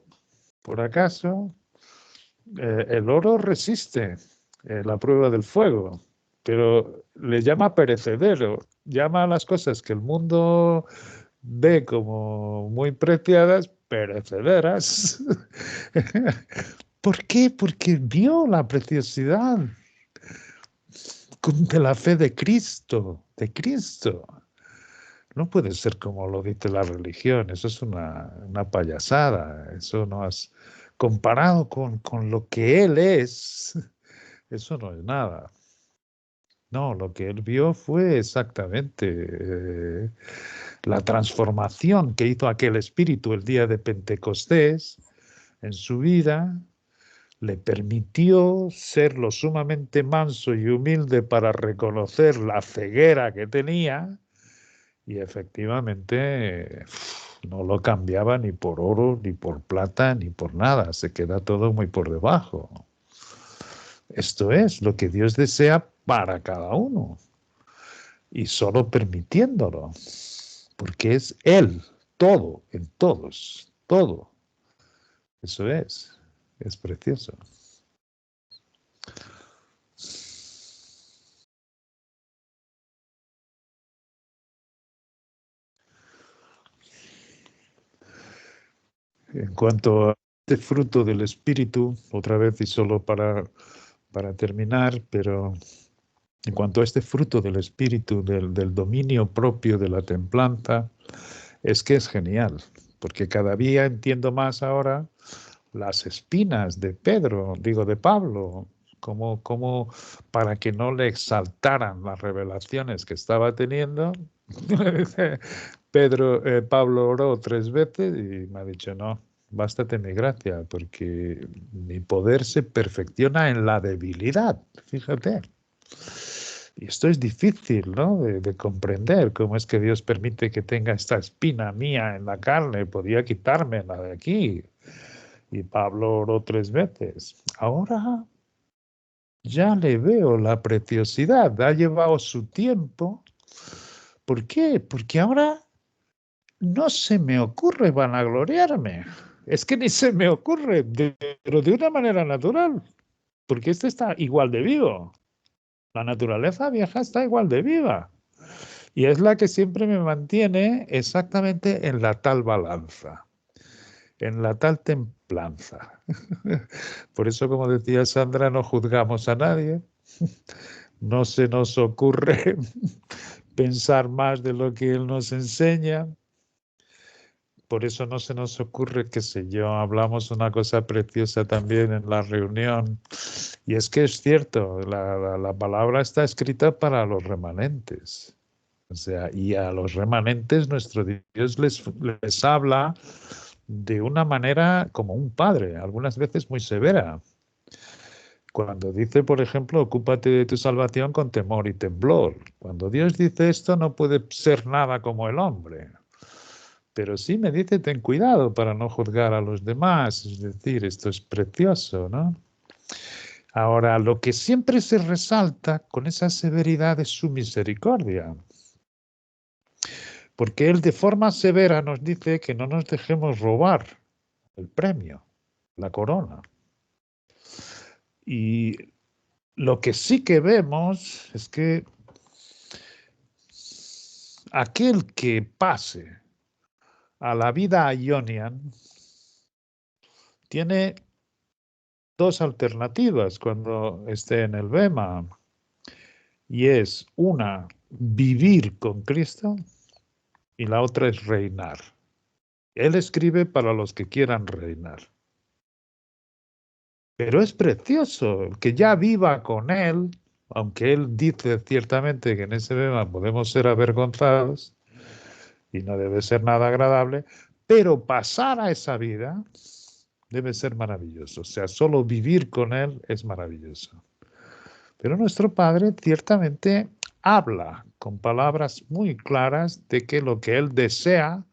por acaso, el oro resiste la prueba del fuego, pero le llama perecedero, llama a las cosas que el mundo ve como muy preciadas, perecederas. ¿Por qué? Porque vio la preciosidad de la fe de Cristo, de Cristo. No puede ser como lo dice la religión, eso es una payasada, eso no es comparado con lo que Él es, eso no es nada. No, lo que Él vio fue exactamente la transformación que hizo aquel espíritu el día de Pentecostés en su vida, le permitió ser lo sumamente manso y humilde para reconocer la ceguera que tenía. Y efectivamente no lo cambiaba ni por oro, ni por plata, ni por nada. Se queda todo muy por debajo. Esto es lo que Dios desea para cada uno. Y solo permitiéndolo. Porque es Él, todo, en todos, todo. Eso es. Es precioso. En cuanto a este fruto del Espíritu, otra vez y solo para terminar, pero en cuanto a este fruto del Espíritu, del dominio propio de la templanza, es que es genial, porque cada día entiendo más ahora las espinas de Pedro, digo de Pablo, como para que no le exaltaran las revelaciones que estaba teniendo. Pablo oró 3 veces y me ha dicho, no, bástate mi gracia, porque mi poder se perfecciona en la debilidad, fíjate. Y esto es difícil, ¿no? De comprender cómo es que Dios permite que tenga esta espina mía en la carne, podía quitármela de aquí. Y Pablo oró 3 veces. Ahora ya le veo la preciosidad, ha llevado su tiempo. ¿Por qué? Porque ahora no se me ocurre vanagloriarme. Es que ni se me ocurre, pero de una manera natural, porque este está igual de vivo. La naturaleza vieja está igual de viva. Y es la que siempre me mantiene exactamente en la tal balanza, en la tal templanza. Por eso, como decía Sandra, no juzgamos a nadie, no se nos ocurre pensar más de lo que él nos enseña. Por eso no se nos ocurre, qué sé yo, hablamos una cosa preciosa también en la reunión, y es que es cierto, la palabra está escrita para los remanentes. O sea, y a los remanentes nuestro Dios les habla de una manera como un padre, algunas veces muy severa. Cuando dice, por ejemplo, ocúpate de tu salvación con temor y temblor. Cuando Dios dice esto no puede ser nada como el hombre. Pero sí me dice, ten cuidado para no juzgar a los demás. Es decir, esto es precioso, ¿no? Ahora, lo que siempre se resalta con esa severidad es su misericordia. Porque Él de forma severa nos dice que no nos dejemos robar el premio, la corona. Y lo que sí que vemos es que aquel que pase a la vida ionian tiene 2 alternativas cuando esté en el Bema. Y es una, vivir con Cristo, y la otra es reinar. Él escribe para los que quieran reinar. Pero es precioso que ya viva con Él, aunque Él dice ciertamente que en ese tema podemos ser avergonzados y no debe ser nada agradable, pero pasar a esa vida debe ser maravilloso. O sea, solo vivir con Él es maravilloso. Pero nuestro Padre ciertamente habla con palabras muy claras de que lo que Él desea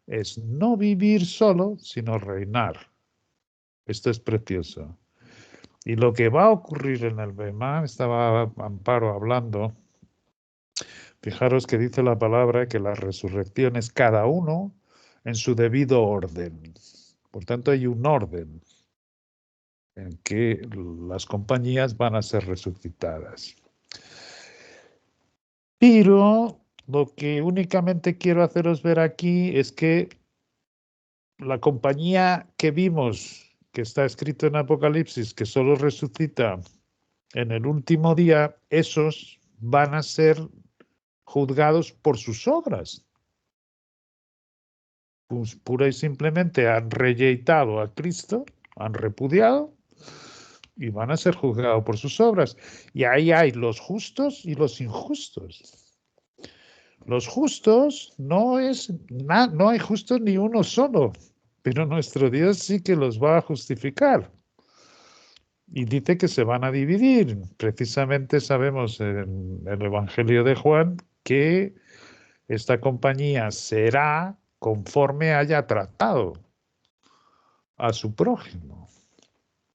es no vivir solo, sino reinar. Esto es precioso. Y lo que va a ocurrir en el Bema, estaba Amparo hablando, fijaros que dice la palabra que la resurrección es cada uno en su debido orden. Por tanto, hay un orden en que las compañías van a ser resucitadas. Pero lo que únicamente quiero haceros ver aquí es que la compañía que vimos, que está escrito en Apocalipsis, que solo resucita en el último día, esos van a ser juzgados por sus obras. Pues pura y simplemente han rejeitado a Cristo, han repudiado y van a ser juzgados por sus obras. Y ahí hay los justos y los injustos. Los justos no hay justos ni uno solo, pero nuestro Dios sí que los va a justificar. Y dice que se van a dividir. Precisamente sabemos en el Evangelio de Juan que esta compañía será conforme haya tratado a su prójimo.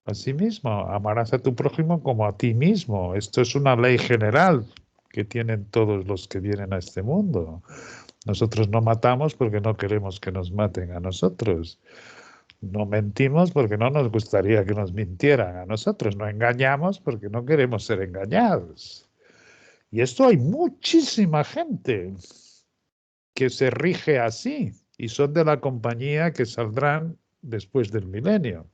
Asimismo, amarás a tu prójimo como a ti mismo. Esto es una ley general que tienen todos los que vienen a este mundo. Nosotros no matamos porque no queremos que nos maten a nosotros. No mentimos porque no nos gustaría que nos mintieran a nosotros. No engañamos porque no queremos ser engañados. Y esto hay muchísima gente que se rige así y son de la compañía que saldrán después del milenio.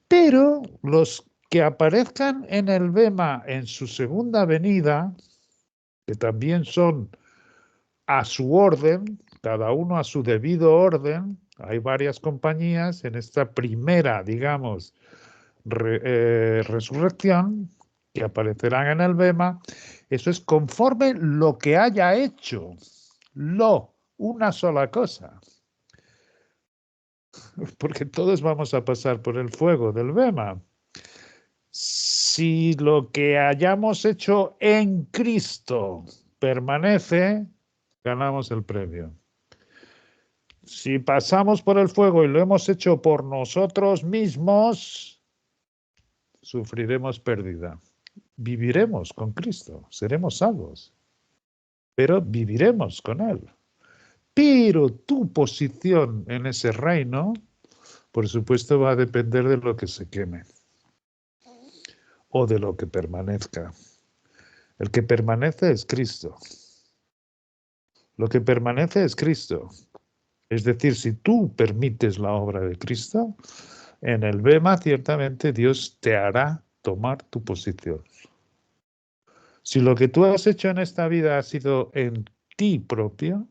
Pero los que aparezcan en el Bema en su segunda venida, que también son a su orden, cada uno a su debido orden, hay varias compañías en esta primera, digamos, resurrección, que aparecerán en el Bema, eso es conforme lo que haya hecho, una sola cosa. Porque todos vamos a pasar por el fuego del Bema. Si lo que hayamos hecho en Cristo permanece, ganamos el premio. Si pasamos por el fuego y lo hemos hecho por nosotros mismos, sufriremos pérdida. Viviremos con Cristo, seremos salvos, pero viviremos con Él. Pero tu posición en ese reino, por supuesto, va a depender de lo que se queme o de lo que permanezca. El que permanece es Cristo. Lo que permanece es Cristo. Es decir, si tú permites la obra de Cristo, en el Bema ciertamente Dios te hará tomar tu posición. Si lo que tú has hecho en esta vida ha sido en ti propio,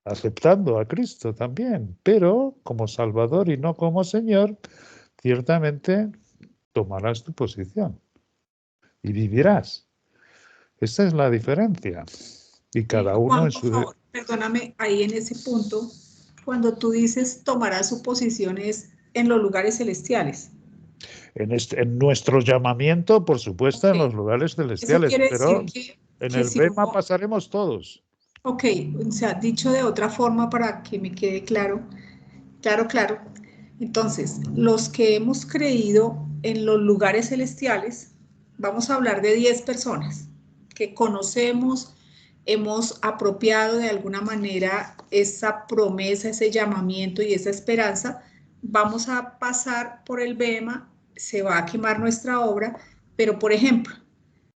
aceptando a Cristo también, pero como Salvador y no como Señor, ciertamente tomarás tu posición y vivirás. Esta es la diferencia. Y cada uno Juan, en por su... favor, perdóname, ahí en ese punto, cuando tú dices tomará sus posiciones en los lugares celestiales. En nuestro llamamiento, por supuesto, en Ok. los lugares Eso celestiales, quiere pero decir en que el si Bema uno, pasaremos todos. ok, o sea, dicho de otra forma para que me quede claro, claro. Entonces, los que hemos creído en los lugares celestiales, vamos a hablar de 10 personas que conocemos, hemos apropiado de alguna manera esa promesa, ese llamamiento y esa esperanza, vamos a pasar por el Bema, se va a quemar nuestra obra, pero por ejemplo,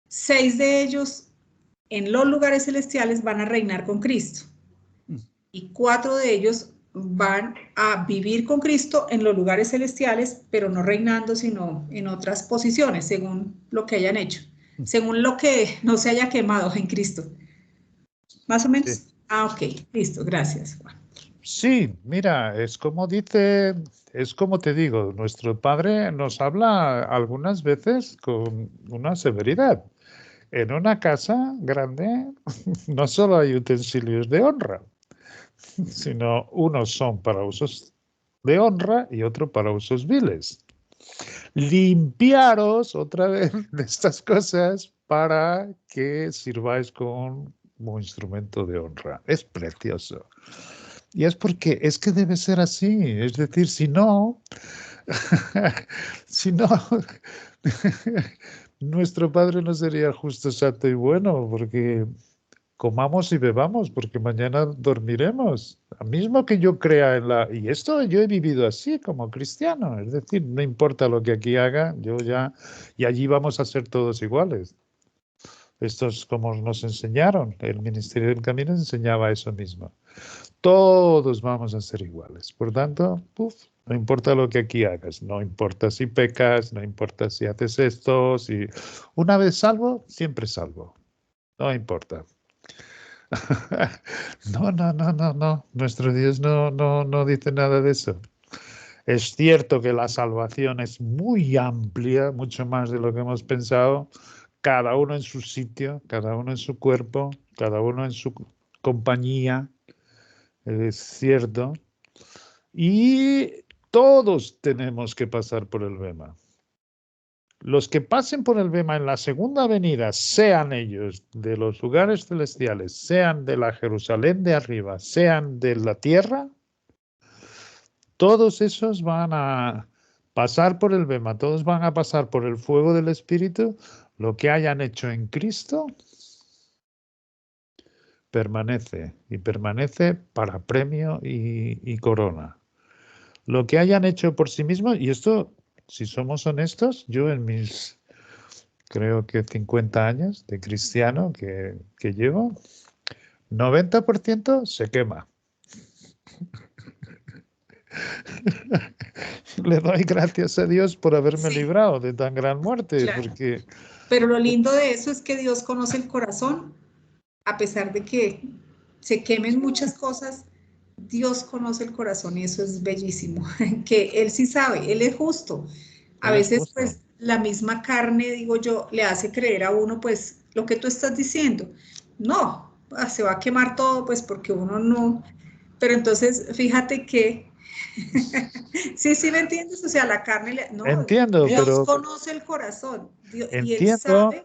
6 de ellos en los lugares celestiales van a reinar con Cristo y 4 de ellos van a vivir con Cristo en los lugares celestiales, pero no reinando, sino en otras posiciones, según lo que hayan hecho, según lo que no se haya quemado en Cristo. ¿Más o Sí. menos? Ah, ok, listo, gracias, Juan. Sí, mira, es como te digo, nuestro Padre nos habla algunas veces con una severidad. En una casa grande no solo hay utensilios de honra, sino unos son para usos de honra y otros para usos viles. Limpiaros otra vez de estas cosas para que sirváis como instrumento de honra. Es precioso. Y es porque es que debe ser así. Es decir, si no, si no, nuestro Padre no sería justo, santo y bueno, porque comamos y bebamos, porque mañana dormiremos. Mismo que yo crea en la... Y esto yo he vivido así como cristiano, es decir, no importa lo que aquí haga, yo ya... Y allí vamos a ser todos iguales. Esto es como nos enseñaron, el Ministerio del Camino enseñaba eso mismo. Todos vamos a ser iguales. Por tanto, no importa lo que aquí hagas, no importa si pecas, no importa si haces esto, si... Una vez salvo, siempre salvo. No importa. No. Nuestro Dios no dice nada de eso. Es cierto que la salvación es muy amplia, mucho más de lo que hemos pensado, cada uno en su sitio, cada uno en su cuerpo, cada uno en su compañía, es cierto. Y todos tenemos que pasar por el Bema. Los que pasen por el Bema en la segunda venida, sean ellos de los lugares celestiales, sean de la Jerusalén de arriba, sean de la tierra, todos esos van a pasar por el Bema, todos van a pasar por el fuego del Espíritu. Lo que hayan hecho en Cristo permanece y permanece para premio y corona. Lo que hayan hecho por sí mismos, y esto, si somos honestos, yo en mis, creo que 50 años de cristiano que llevo, 90% se quema. Le doy gracias a Dios por haberme Sí, librado de tan gran muerte, claro. porque Pero lo lindo de eso es que Dios conoce el corazón, a pesar de que se quemen muchas cosas, Dios conoce el corazón y eso es bellísimo, que Él sí sabe, Él es justo. A Él es veces, justo. pues, la misma carne, digo yo, le hace creer a uno, pues, lo que tú estás diciendo. No, se va a quemar todo, pues, porque uno no. Pero entonces, fíjate que, sí, sí me entiendes, o sea, la carne, no, Entiendo, Dios pero conoce el corazón, y Él entiendo, sabe.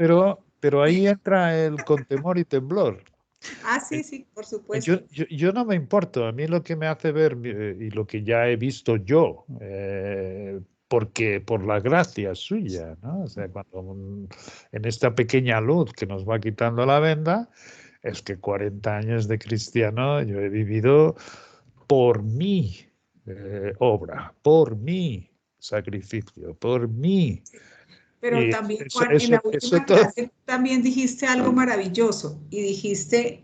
pero ahí entra el con temor y temblor. Ah, sí, sí, por Yo, supuesto. yo, yo no me importo, a mí lo que me hace ver y lo que ya he visto yo, porque por la gracia suya, ¿no? O sea, cuando en esta pequeña luz que nos va quitando la venda, es que 40 años de cristiano yo he vivido por mi obra, por mi sacrificio, por mí. Pero Y también, eso, Juan, en eso, la eso última todo. clase también dijiste algo maravilloso y dijiste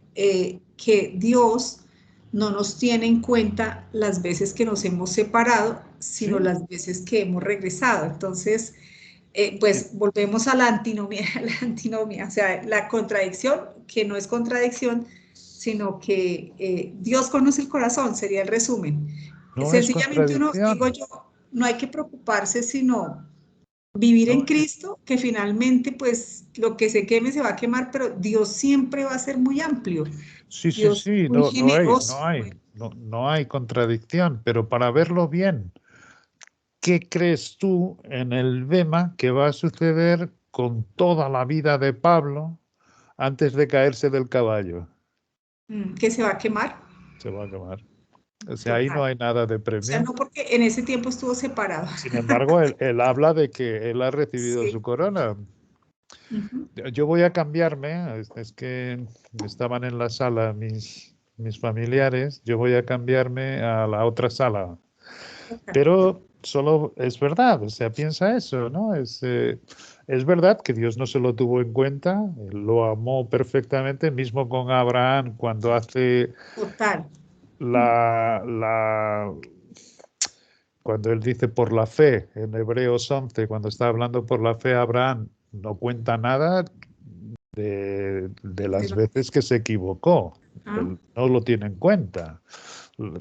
que Dios no nos tiene en cuenta las veces que nos hemos separado, sino Sí, las veces que hemos regresado. Entonces, sí, pues volvemos a la antinomía, o sea, la contradicción, que no es contradicción, sino que Dios conoce el corazón, sería el resumen. no es Sencillamente uno, digo contradicción. yo, no hay que preocuparse, sino vivir en No, Cristo, que finalmente pues lo que se queme se va a quemar, pero Dios siempre va a ser muy amplio, sí, sí, Dios es sí, muy no, generoso. Muy- no hay contradicción, pero para verlo bien, ¿qué crees tú en el Bema que va a suceder con toda la vida de Pablo antes de caerse del caballo? que se va a quemar, Se va a quemar. O sea, ahí no total. hay nada de O sea, premio. no porque en ese tiempo estuvo separado. Sin embargo, él habla de que él ha recibido su Sí. corona. Ujú. Yo voy a cambiarme, es que estaban en la sala mis familiares, yo voy a cambiarme a la otra sala. Total. Pero solo es verdad, o sea, piensa eso, ¿no? Es verdad que Dios no se lo tuvo en cuenta, él lo amó perfectamente, mismo con Abraham cuando hace Total. la, cuando él dice por la fe en Hebreos 11, cuando está hablando por la fe a Abraham, no cuenta nada de De las la- veces que se equivocó. ah, Él no lo tiene en cuenta.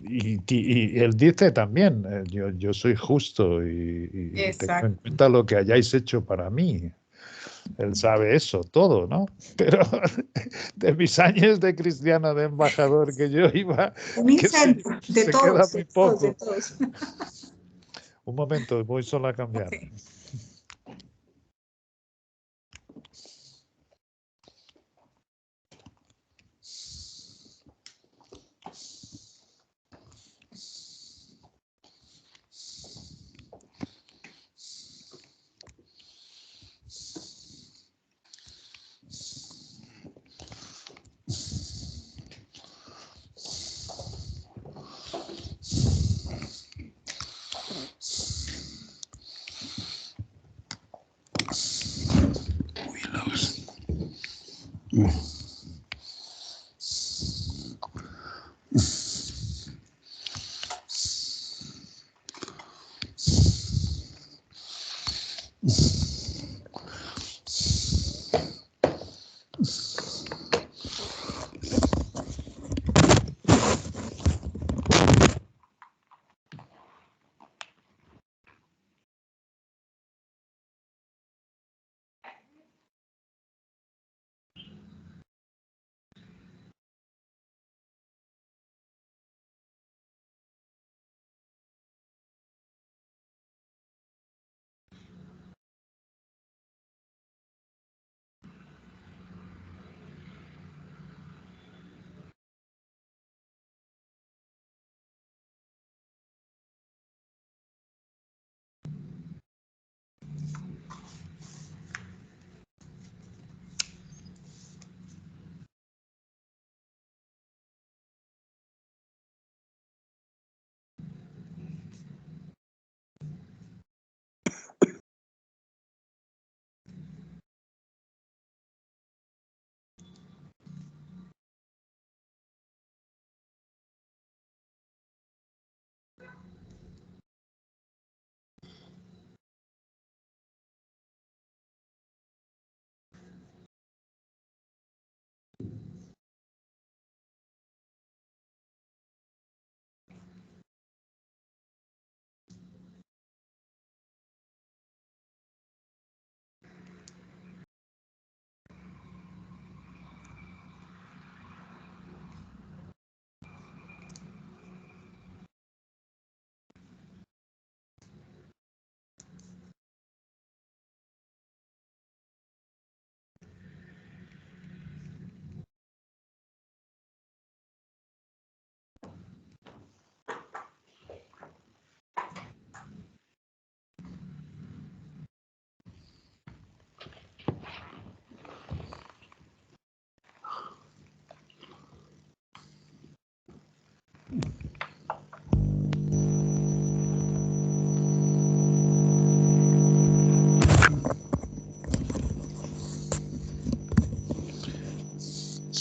Y él dice también, yo soy justo y tengo en exacto. cuenta lo que hayáis hecho para mí. Él sabe eso todo, ¿no? Pero de mis años de cristiano, de embajador que yo iba, Un que incendio se queda de muy todos, de poco. todos. Un momento, voy solo a cambiar. Ok.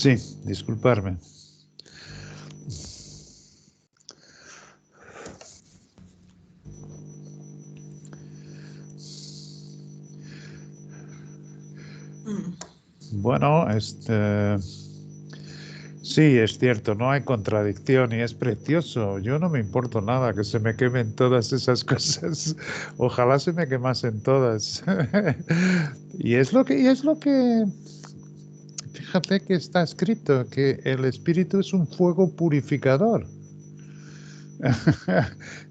Sí, disculparme. Bueno, sí, es cierto, no hay contradicción y es precioso. Yo no me importo nada que se me quemen todas esas cosas. Ojalá se me quemasen todas. Y es lo que, fíjate que está escrito, que el Espíritu es un fuego purificador.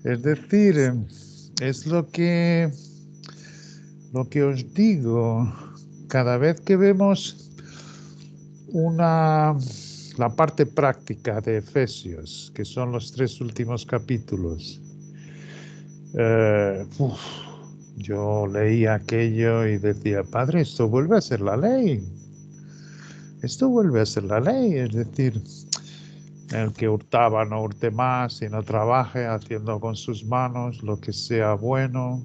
Es decir, es lo que os digo, cada vez que vemos la parte práctica de Efesios, que son los 3 últimos capítulos, yo leía aquello y decía, Padre, esto vuelve a ser la ley. Esto vuelve a ser la ley, es decir, el que hurtaba no hurte más, sino trabaje haciendo con sus manos lo que sea bueno.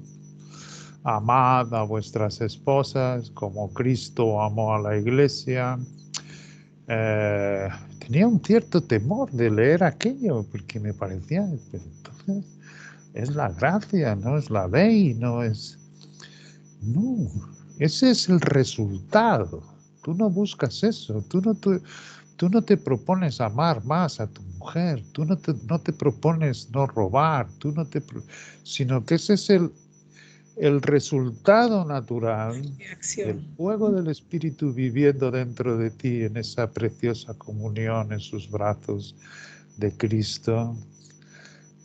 Amad a vuestras esposas como Cristo amó a la iglesia. Tenía un cierto temor de leer aquello porque me parecía, pero entonces es la gracia, no es la ley, no es... No, ese es el resultado. Tú no buscas eso, tú no te propones amar más a tu mujer, tú no te propones no robar, sino que ese es el resultado natural del fuego del Espíritu viviendo dentro de ti en esa preciosa comunión en sus brazos de Cristo,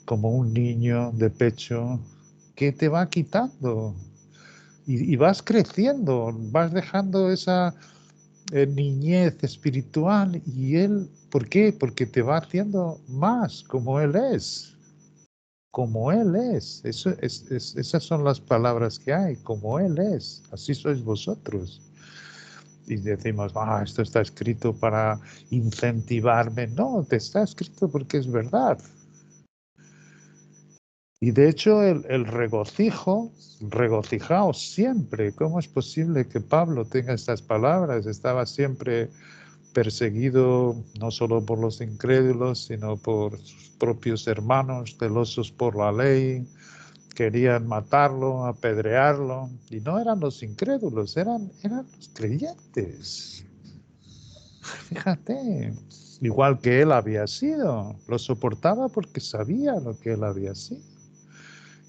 como un niño de pecho que te va quitando y vas creciendo, vas dejando esa niñez espiritual y Él, ¿por qué? Porque te va haciendo más como Él es. Como Él es. Esas son las palabras que hay, como Él es. Así sois vosotros. Y decimos, esto está escrito para incentivarme. No, te está escrito porque es verdad. Y de hecho el regocijaos siempre. ¿Cómo es posible que Pablo tenga estas palabras? Estaba siempre perseguido no solo por los incrédulos, sino por sus propios hermanos, celosos por la ley, querían matarlo, apedrearlo, y no eran los incrédulos, eran los creyentes. Fíjate, igual que él había sido, lo soportaba porque sabía lo que él había sido.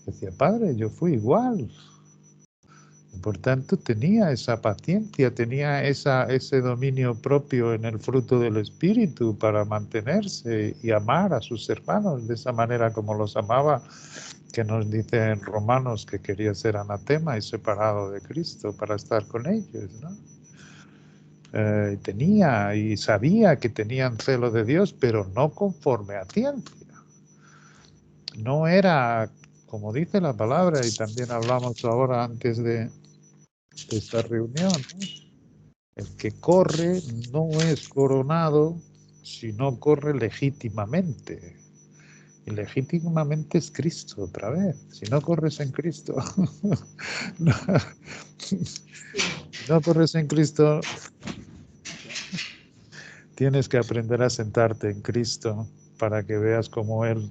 Decía, Padre, yo fui igual. Por tanto, tenía esa paciencia, tenía ese dominio propio en el fruto del Espíritu para mantenerse y amar a sus hermanos de esa manera como los amaba, que nos dice en Romanos que quería ser anatema y separado de Cristo para estar con ellos, ¿no? Tenía y sabía que tenían celo de Dios, pero no conforme a ciencia. No era, como dice la palabra, y también hablamos ahora antes de esta reunión, ¿no? El que corre no es coronado, sino corre legítimamente. Y legítimamente es Cristo otra vez. Si no corres en Cristo, no corres en Cristo, tienes que aprender a sentarte en Cristo para que veas cómo Él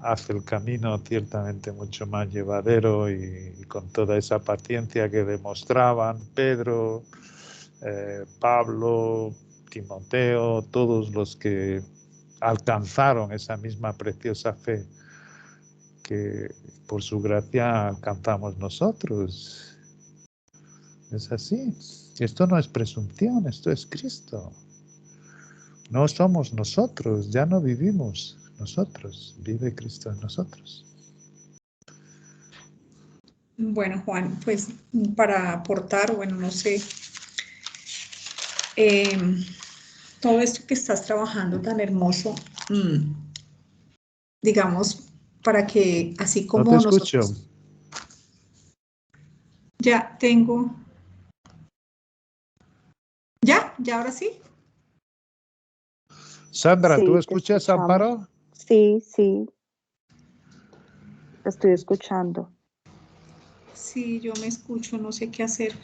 hace el camino ciertamente mucho más llevadero y con toda esa paciencia que demostraban Pedro, Pablo, Timoteo, todos los que alcanzaron esa misma preciosa fe que por su gracia alcanzamos nosotros. Es así. Esto no es presunción, esto es Cristo. No somos nosotros, ya no vivimos nosotros, vive Cristo en nosotros. Bueno, Juan, pues para aportar, bueno, no sé, todo esto que estás trabajando tan hermoso, digamos, para que así como no te escucho. nosotros... Ya tengo... ¿Ya? ¿Ya ahora sí? Sandra, Sí, ¿tú te escuchas, escuchamos. Amparo? Sí, sí. Te estoy escuchando. Sí, yo me escucho, no sé qué hacer.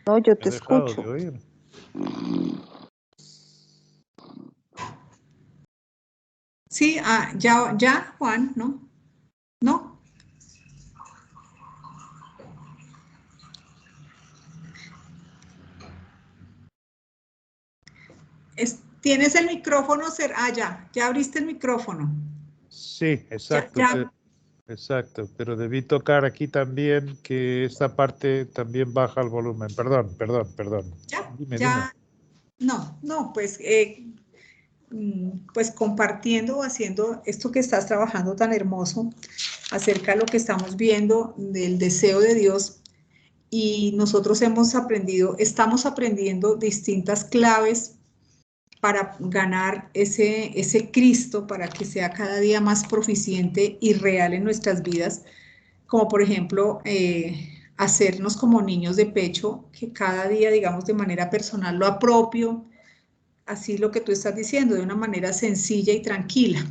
No, yo Me te he dejado escucho. de oír. Sí, ya, Juan, ¿no? ¿No? Tienes el micrófono, ya abriste el micrófono. Sí, exacto. Ya. Exacto, pero debí tocar aquí también que esta parte también baja el volumen. Perdón. Dime. No, pues compartiendo o haciendo esto que estás trabajando tan hermoso acerca de lo que estamos viendo del deseo de Dios, y nosotros estamos aprendiendo distintas claves para ganar ese Cristo, para que sea cada día más proficiente y real en nuestras vidas, como por ejemplo hacernos como niños de pecho, que cada día, digamos, de manera personal lo apropio, así lo que tú estás diciendo, de una manera sencilla y tranquila.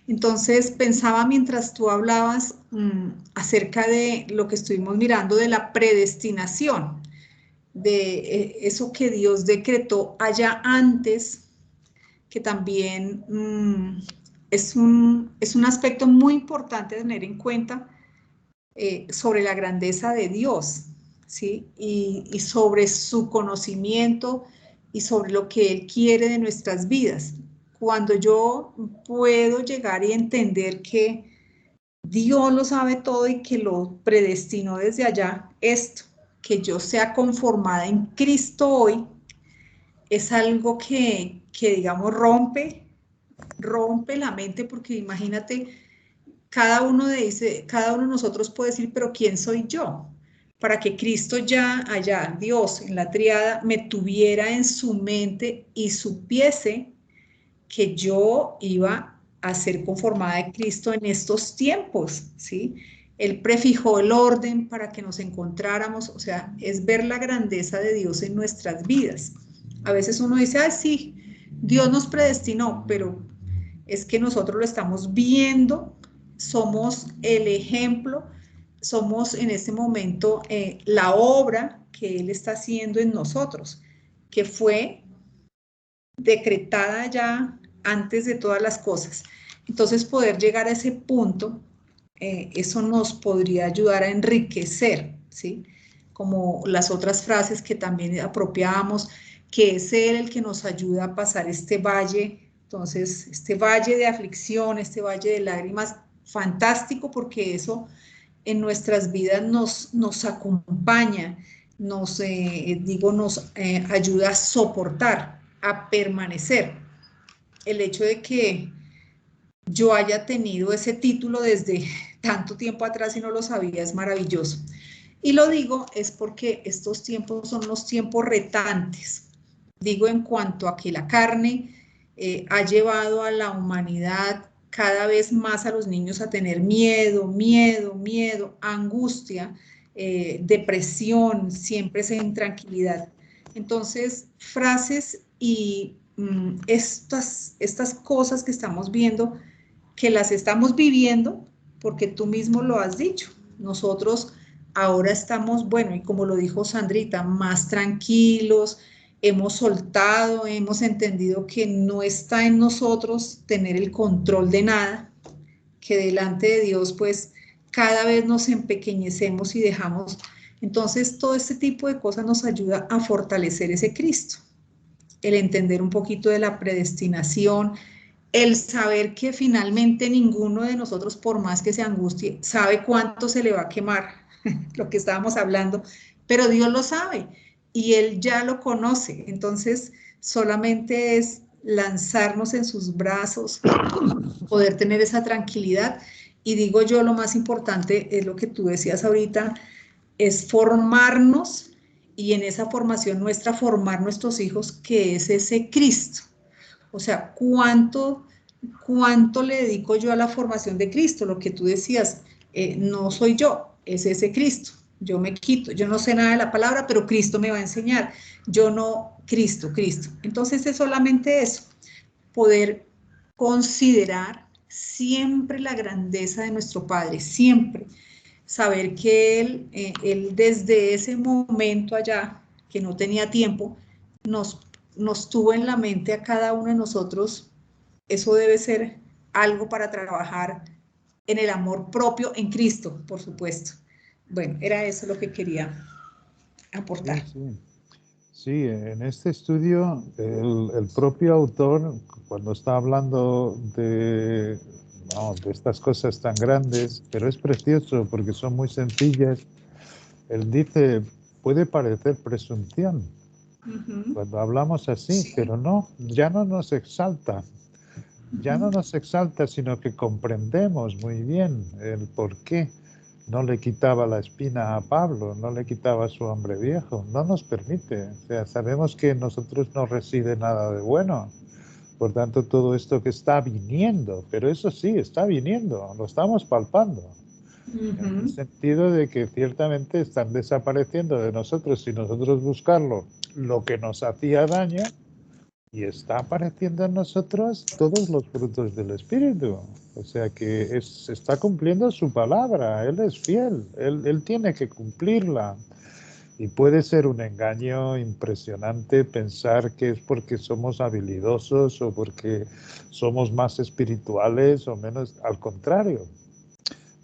Entonces pensaba mientras tú hablabas acerca de lo que estuvimos mirando de la predestinación, de eso que Dios decretó allá antes, que también es un aspecto muy importante tener en cuenta sobre la grandeza de Dios, ¿sí? Y sobre su conocimiento y sobre lo que Él quiere de nuestras vidas. Cuando yo puedo llegar y entender que Dios lo sabe todo y que lo predestinó desde allá, esto, que yo sea conformada en Cristo hoy, es algo que digamos, rompe la mente, porque imagínate, cada uno de nosotros puede decir, pero ¿quién soy yo? Para que Cristo ya allá, Dios, en la triada, me tuviera en su mente y supiese que yo iba a ser conformada de Cristo en estos tiempos, ¿sí? Él prefijó el orden para que nos encontráramos, o sea, es ver la grandeza de Dios en nuestras vidas. A veces uno dice, ah, sí, Dios nos predestinó, pero es que nosotros lo estamos viendo, somos el ejemplo, somos en este momento la obra que Él está haciendo en nosotros, que fue decretada ya antes de todas las cosas. Entonces, poder llegar a ese punto, eso nos podría ayudar a enriquecer, ¿sí? Como las otras frases que también apropiábamos, que es Él el que nos ayuda a pasar este valle. Entonces, este valle de aflicción, este valle de lágrimas, fantástico, porque eso en nuestras vidas nos acompaña, nos ayuda a soportar, a permanecer. El hecho de que yo haya tenido ese título desde tanto tiempo atrás y no lo sabía es maravilloso. Y lo digo es porque estos tiempos son los tiempos retantes. Digo en cuanto a que la carne ha llevado a la humanidad cada vez más, a los niños, a tener miedo, angustia, depresión, siempre esa intranquilidad. Entonces, frases y estas cosas que estamos viendo, que las estamos viviendo, porque tú mismo lo has dicho. Nosotros ahora estamos, bueno, y como lo dijo Sandrita, más tranquilos, hemos soltado, hemos entendido que no está en nosotros tener el control de nada, que delante de Dios, pues, cada vez nos empequeñecemos y dejamos. Entonces, todo este tipo de cosas nos ayuda a fortalecer ese Cristo, el entender un poquito de la predestinación, el saber que finalmente ninguno de nosotros, por más que se angustie, sabe cuánto se le va a quemar, lo que estábamos hablando, pero Dios lo sabe y Él ya lo conoce. Entonces, solamente es lanzarnos en sus brazos, poder tener esa tranquilidad. Y digo yo, lo más importante es lo que tú decías ahorita, es formarnos, y en esa formación nuestra, formar nuestros hijos, que es ese Cristo. O sea, ¿cuánto le dedico yo a la formación de Cristo? Lo que tú decías, no soy yo, es ese Cristo. Yo me quito, yo no sé nada de la palabra, pero Cristo me va a enseñar. Yo no, Cristo. Entonces es solamente eso, poder considerar siempre la grandeza de nuestro Padre, siempre. Saber que Él desde ese momento allá, que no tenía tiempo, nos tuvo en la mente a cada uno de nosotros. Eso debe ser algo para trabajar en el amor propio en Cristo, por supuesto. Bueno, era eso lo que quería aportar. Sí, sí. Sí, en este estudio el propio autor, cuando está hablando de estas cosas tan grandes, pero es precioso porque son muy sencillas, él dice, puede parecer presunción cuando hablamos así, Sí. pero no, ya no nos exalta. Ya no nos exalta, sino que comprendemos muy bien el por qué no le quitaba la espina a Pablo, no le quitaba su hombre viejo, no nos permite. O sea, sabemos que en nosotros no reside nada de bueno. Por tanto, todo esto que está viniendo, pero eso sí, está viniendo, lo estamos palpando. En el sentido de que ciertamente están desapareciendo de nosotros, si nosotros buscarlo, lo que nos hacía daño, y está apareciendo en nosotros todos los frutos del Espíritu. O sea que está cumpliendo su palabra, Él es fiel, él tiene que cumplirla. Y puede ser un engaño impresionante pensar que es porque somos habilidosos o porque somos más espirituales o menos, al contrario.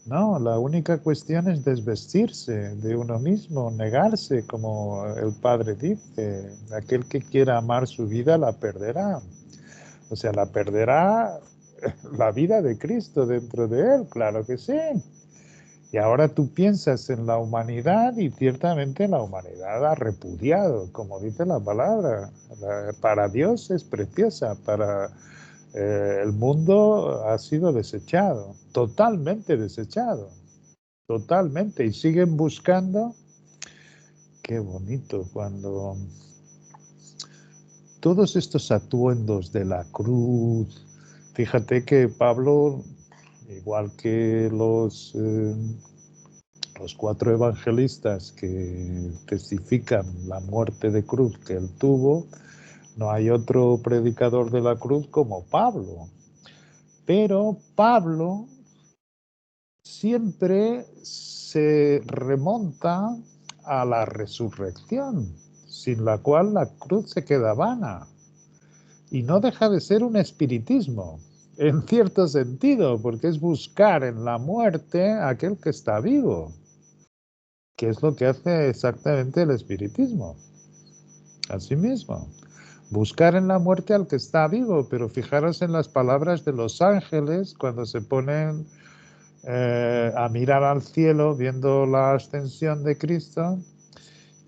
No, la única cuestión es desvestirse de uno mismo, negarse, como el Padre dice. Aquel que quiera amar su vida la perderá. O sea, la perderá la vida de Cristo dentro de él, claro que sí. Y ahora tú piensas en la humanidad y ciertamente la humanidad ha repudiado, como dice la palabra. Para Dios es preciosa, para el mundo ha sido desechado, totalmente desechado, totalmente. Y siguen buscando, qué bonito, cuando todos estos atuendos de la cruz, fíjate que Pablo, igual que los 4 evangelistas que testifican la muerte de cruz que él tuvo, no hay otro predicador de la cruz como Pablo. Pero Pablo siempre se remonta a la resurrección, sin la cual la cruz se queda vana. Y no deja de ser un espiritismo, en cierto sentido, porque es buscar en la muerte a aquel que está vivo, que es lo que hace exactamente el espiritismo. Así mismo. Buscar en la muerte al que está vivo, pero fijaros en las palabras de los ángeles cuando se ponen a mirar al cielo viendo la ascensión de Cristo.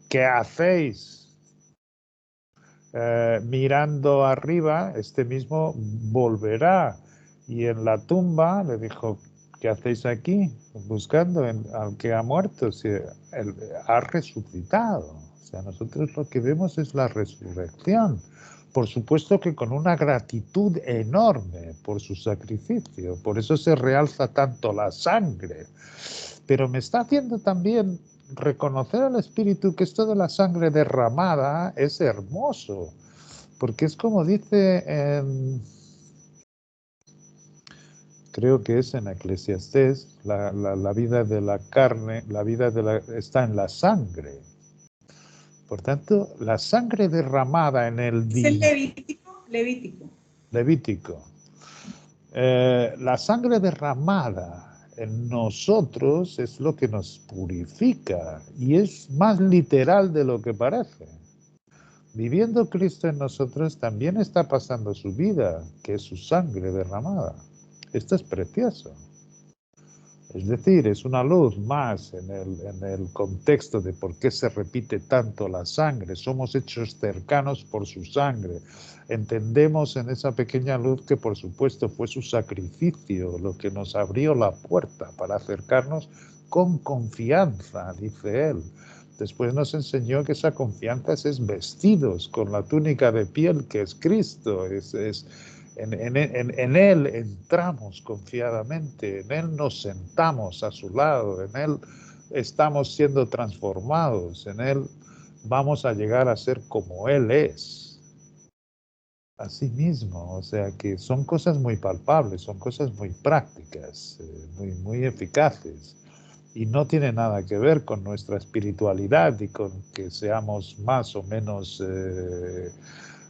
¿Qué hacéis? Mirando arriba, este mismo volverá. Y en la tumba le dijo, ¿qué hacéis aquí? Buscando al que ha muerto, si él ha resucitado. O sea, nosotros lo que vemos es la resurrección. Por supuesto que con una gratitud enorme por su sacrificio. Por eso se realza tanto la sangre. Pero me está haciendo también reconocer al Espíritu que esto de la sangre derramada es hermoso. Porque es como dice creo que es en Eclesiastés, la vida de la carne, está en la sangre. Por tanto, la sangre derramada en el ¿Es el Levítico? Levítico. La sangre derramada en nosotros es lo que nos purifica y es más literal de lo que parece. Viviendo Cristo en nosotros también está pasando su vida, que es su sangre derramada. Esto es precioso. Es decir, es una luz más en el contexto de por qué se repite tanto la sangre. Somos hechos cercanos por su sangre. Entendemos en esa pequeña luz que por supuesto fue su sacrificio lo que nos abrió la puerta para acercarnos con confianza, dice él. Después nos enseñó que esa confianza es vestidos con la túnica de piel que es Cristo, en Él entramos confiadamente, en Él nos sentamos a su lado, en Él estamos siendo transformados, en Él vamos a llegar a ser como Él es. Así mismo, o sea que son cosas muy palpables, son cosas muy prácticas, muy eficaces. Y no tiene nada que ver con nuestra espiritualidad y con que seamos más o menos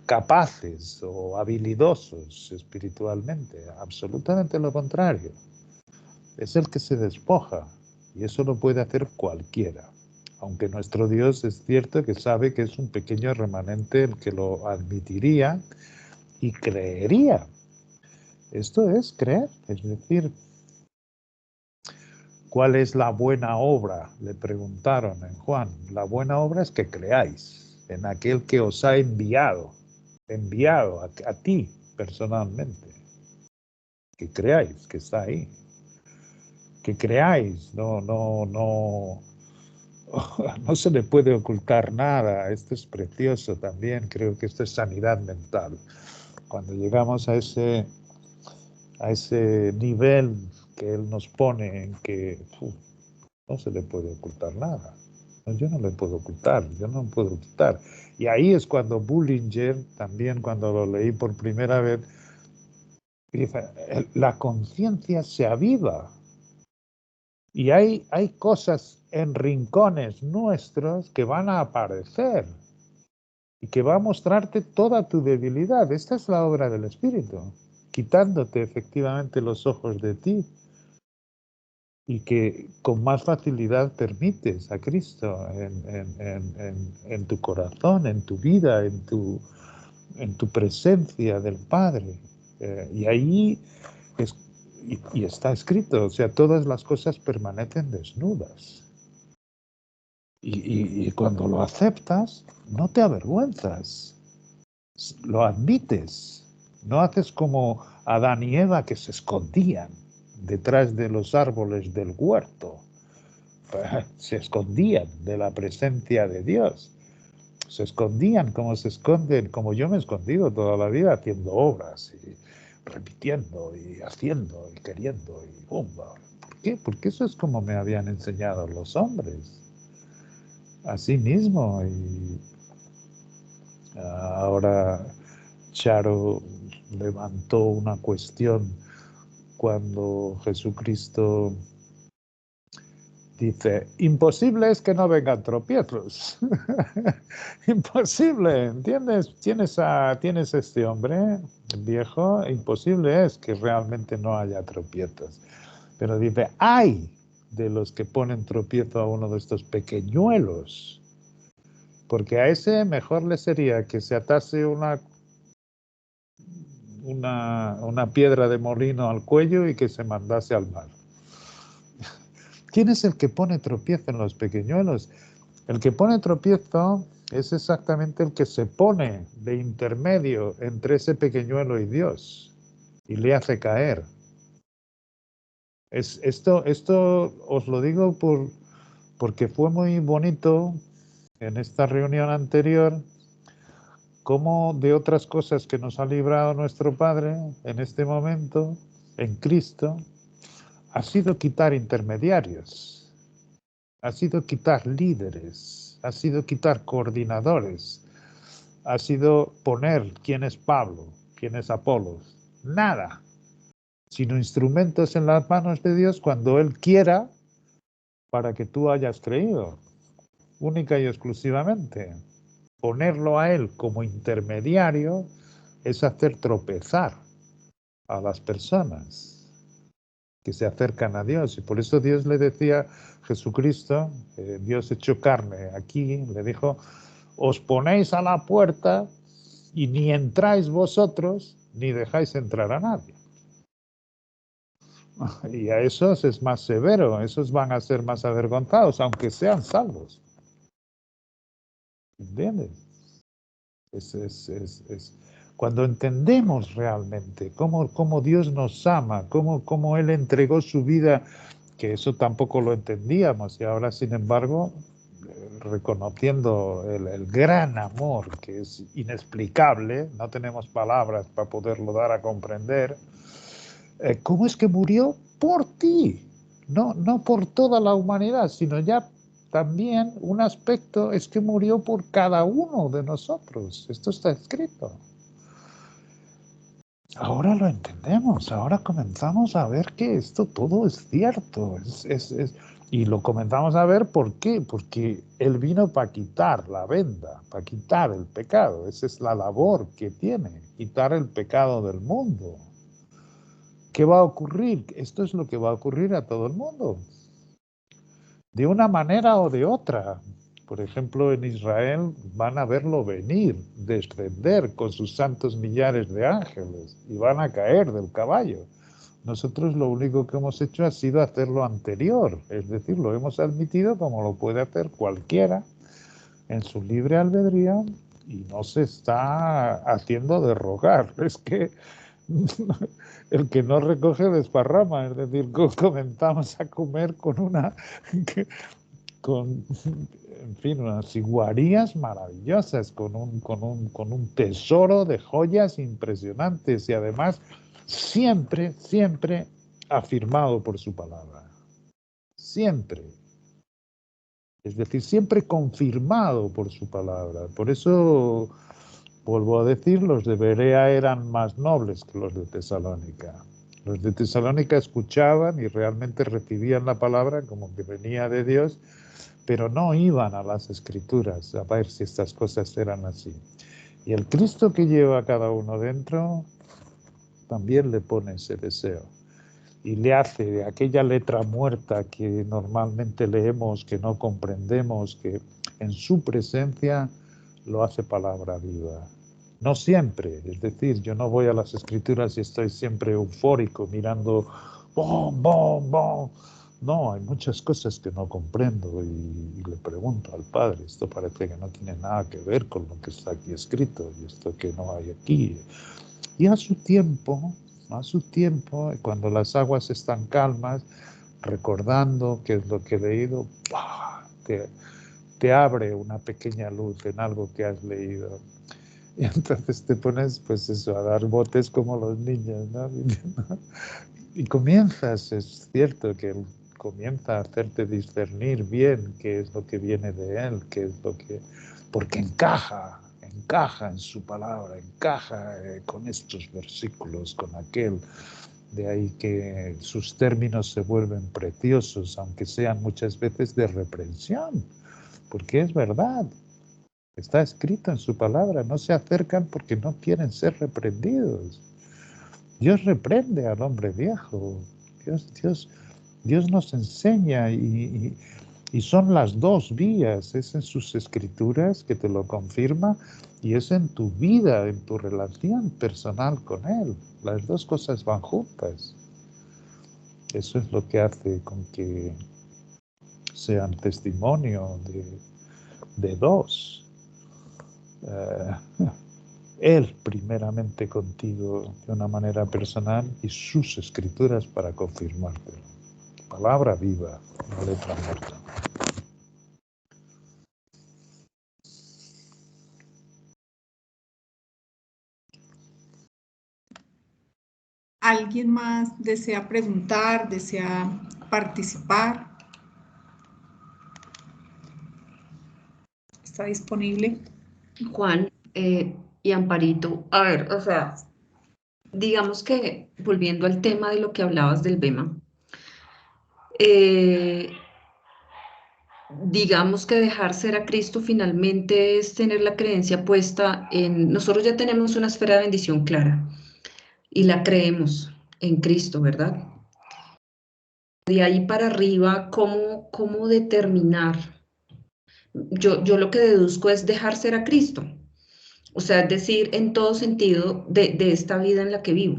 capaces o habilidosos espiritualmente. Absolutamente lo contrario. Es el que se despoja, y eso lo puede hacer cualquiera. Aunque nuestro Dios es cierto que sabe que es un pequeño remanente el que lo admitiría y creería. Esto es creer, es decir, ¿cuál es la buena obra? Le preguntaron en Juan. La buena obra es que creáis en aquel que os ha enviado a ti personalmente. Que creáis que está ahí. Que creáis, no se le puede ocultar nada. Esto es precioso también, creo que esto es sanidad mental. Cuando llegamos a ese nivel que Él nos pone en que no se le puede ocultar nada. Yo no le puedo ocultar, yo no puedo ocultar. Y ahí es cuando Bullinger, también cuando lo leí por primera vez, dice, la conciencia se aviva. Y hay cosas en rincones nuestros que van a aparecer y que va a mostrarte toda tu debilidad. Esta es la obra del Espíritu, quitándote efectivamente los ojos de ti y que con más facilidad permites a Cristo en tu corazón, en tu vida, en tu presencia del Padre. Y ahí es. Y está escrito, o sea, todas las cosas permanecen desnudas. Y cuando lo aceptas, no te avergüenzas, lo admites. No haces como Adán y Eva que se escondían detrás de los árboles del huerto. Se escondían de la presencia de Dios. Se escondían como se esconden, como yo me he escondido toda la vida haciendo obras y repitiendo y haciendo y queriendo y bomba. ¿Por qué? Porque eso es como me habían enseñado los hombres. Así mismo. Y ahora Charo levantó una cuestión cuando Jesucristo dice, imposible es que no vengan tropiezos. Imposible, ¿entiendes? Tienes este hombre viejo, imposible es que realmente no haya tropiezos. Pero dice, ay de los que ponen tropiezo a uno de estos pequeñuelos, porque a ese mejor le sería que se atase una piedra de molino al cuello y que se mandase al mar. ¿Quién es el que pone tropiezo en los pequeñuelos? El que pone tropiezo es exactamente el que se pone de intermedio entre ese pequeñuelo y Dios y le hace caer. Esto os lo digo porque fue muy bonito en esta reunión anterior, como de otras cosas que nos ha librado nuestro Padre en este momento, en Cristo, ha sido quitar intermediarios, ha sido quitar líderes, ha sido quitar coordinadores, ha sido poner quién es Pablo, quién es Apolos, nada, sino instrumentos en las manos de Dios cuando Él quiera para que tú hayas creído, única y exclusivamente. Ponerlo a Él como intermediario es hacer tropezar a las personas que se acercan a Dios. Y por eso Dios le decía, Jesucristo, Dios hecho carne aquí, le dijo, os ponéis a la puerta y ni entráis vosotros, ni dejáis entrar a nadie. Y a esos es más severo, esos van a ser más avergonzados, aunque sean salvos. ¿Entiendes? Cuando entendemos realmente cómo Dios nos ama, cómo Él entregó su vida, que eso tampoco lo entendíamos, y ahora, sin embargo, reconociendo el gran amor que es inexplicable, no tenemos palabras para poderlo dar a comprender, ¿cómo es que murió por ti? No por toda la humanidad, sino ya también un aspecto es que murió por cada uno de nosotros. Esto está escrito. Ahora lo entendemos, ahora comenzamos a ver que esto todo es cierto. Y lo comenzamos a ver, ¿por qué? Porque Él vino para quitar la venda, para quitar el pecado. Esa es la labor que tiene, quitar el pecado del mundo. ¿Qué va a ocurrir? Esto es lo que va a ocurrir a todo el mundo, de una manera o de otra. Por ejemplo, en Israel van a verlo venir, descender con sus santos millares de ángeles y van a caer del caballo. Nosotros lo único que hemos hecho ha sido hacer lo anterior, es decir, lo hemos admitido como lo puede hacer cualquiera en su libre albedrío y no se está haciendo de rogar. Es que el que no recoge desparrama, es decir, comenzamos a comer con con, en fin, unas iguarías maravillosas, con un tesoro de joyas impresionantes y además siempre, siempre afirmado por su palabra. Siempre. Es decir, siempre confirmado por su palabra. Por eso, vuelvo a decir, los de Berea eran más nobles que los de Tesalónica. Los de Tesalónica escuchaban y realmente recibían la palabra como que venía de Dios, pero no iban a las escrituras a ver si estas cosas eran así. Y el Cristo que lleva a cada uno dentro también le pone ese deseo y le hace de aquella letra muerta que normalmente leemos, que no comprendemos, que en su presencia lo hace palabra viva. No siempre, es decir, yo no voy a las escrituras y estoy siempre eufórico mirando bom, bom, bom. No, hay muchas cosas que no comprendo y le pregunto al Padre, esto parece que no tiene nada que ver con lo que está aquí escrito y esto que no hay aquí. Y a su tiempo, cuando las aguas están calmas, recordando qué es lo que he leído, te abre una pequeña luz en algo que has leído. Y entonces te pones, pues eso, a dar botes como los niños, ¿no? Y comienzas, es cierto que él comienza a hacerte discernir bien qué es lo que viene de él, qué es lo que... porque encaja en su palabra, encaja con estos versículos, con aquel. De ahí que sus términos se vuelven preciosos, aunque sean muchas veces de reprensión, porque es verdad. Está escrito en su palabra, no se acercan porque no quieren ser reprendidos. Dios reprende al hombre viejo. Dios nos enseña y son las dos vías. Es en sus escrituras que te lo confirma y es en tu vida, en tu relación personal con Él. Las dos cosas van juntas. Eso es lo que hace con que sean testimonio de dos. Él primeramente contigo de una manera personal y sus escrituras para confirmarte. Palabra viva, no letra muerta. ¿Alguien más desea preguntar, desea participar? ¿Está disponible? Juan y Amparito, a ver, o sea, digamos que volviendo al tema de lo que hablabas del Bema, digamos que dejar ser a Cristo finalmente es tener la creencia puesta en, nosotros ya tenemos una esfera de bendición clara y la creemos en Cristo, ¿verdad? De ahí para arriba, ¿cómo determinar? Yo lo que deduzco es dejar ser a Cristo. O sea, es decir, en todo sentido de esta vida en la que vivo.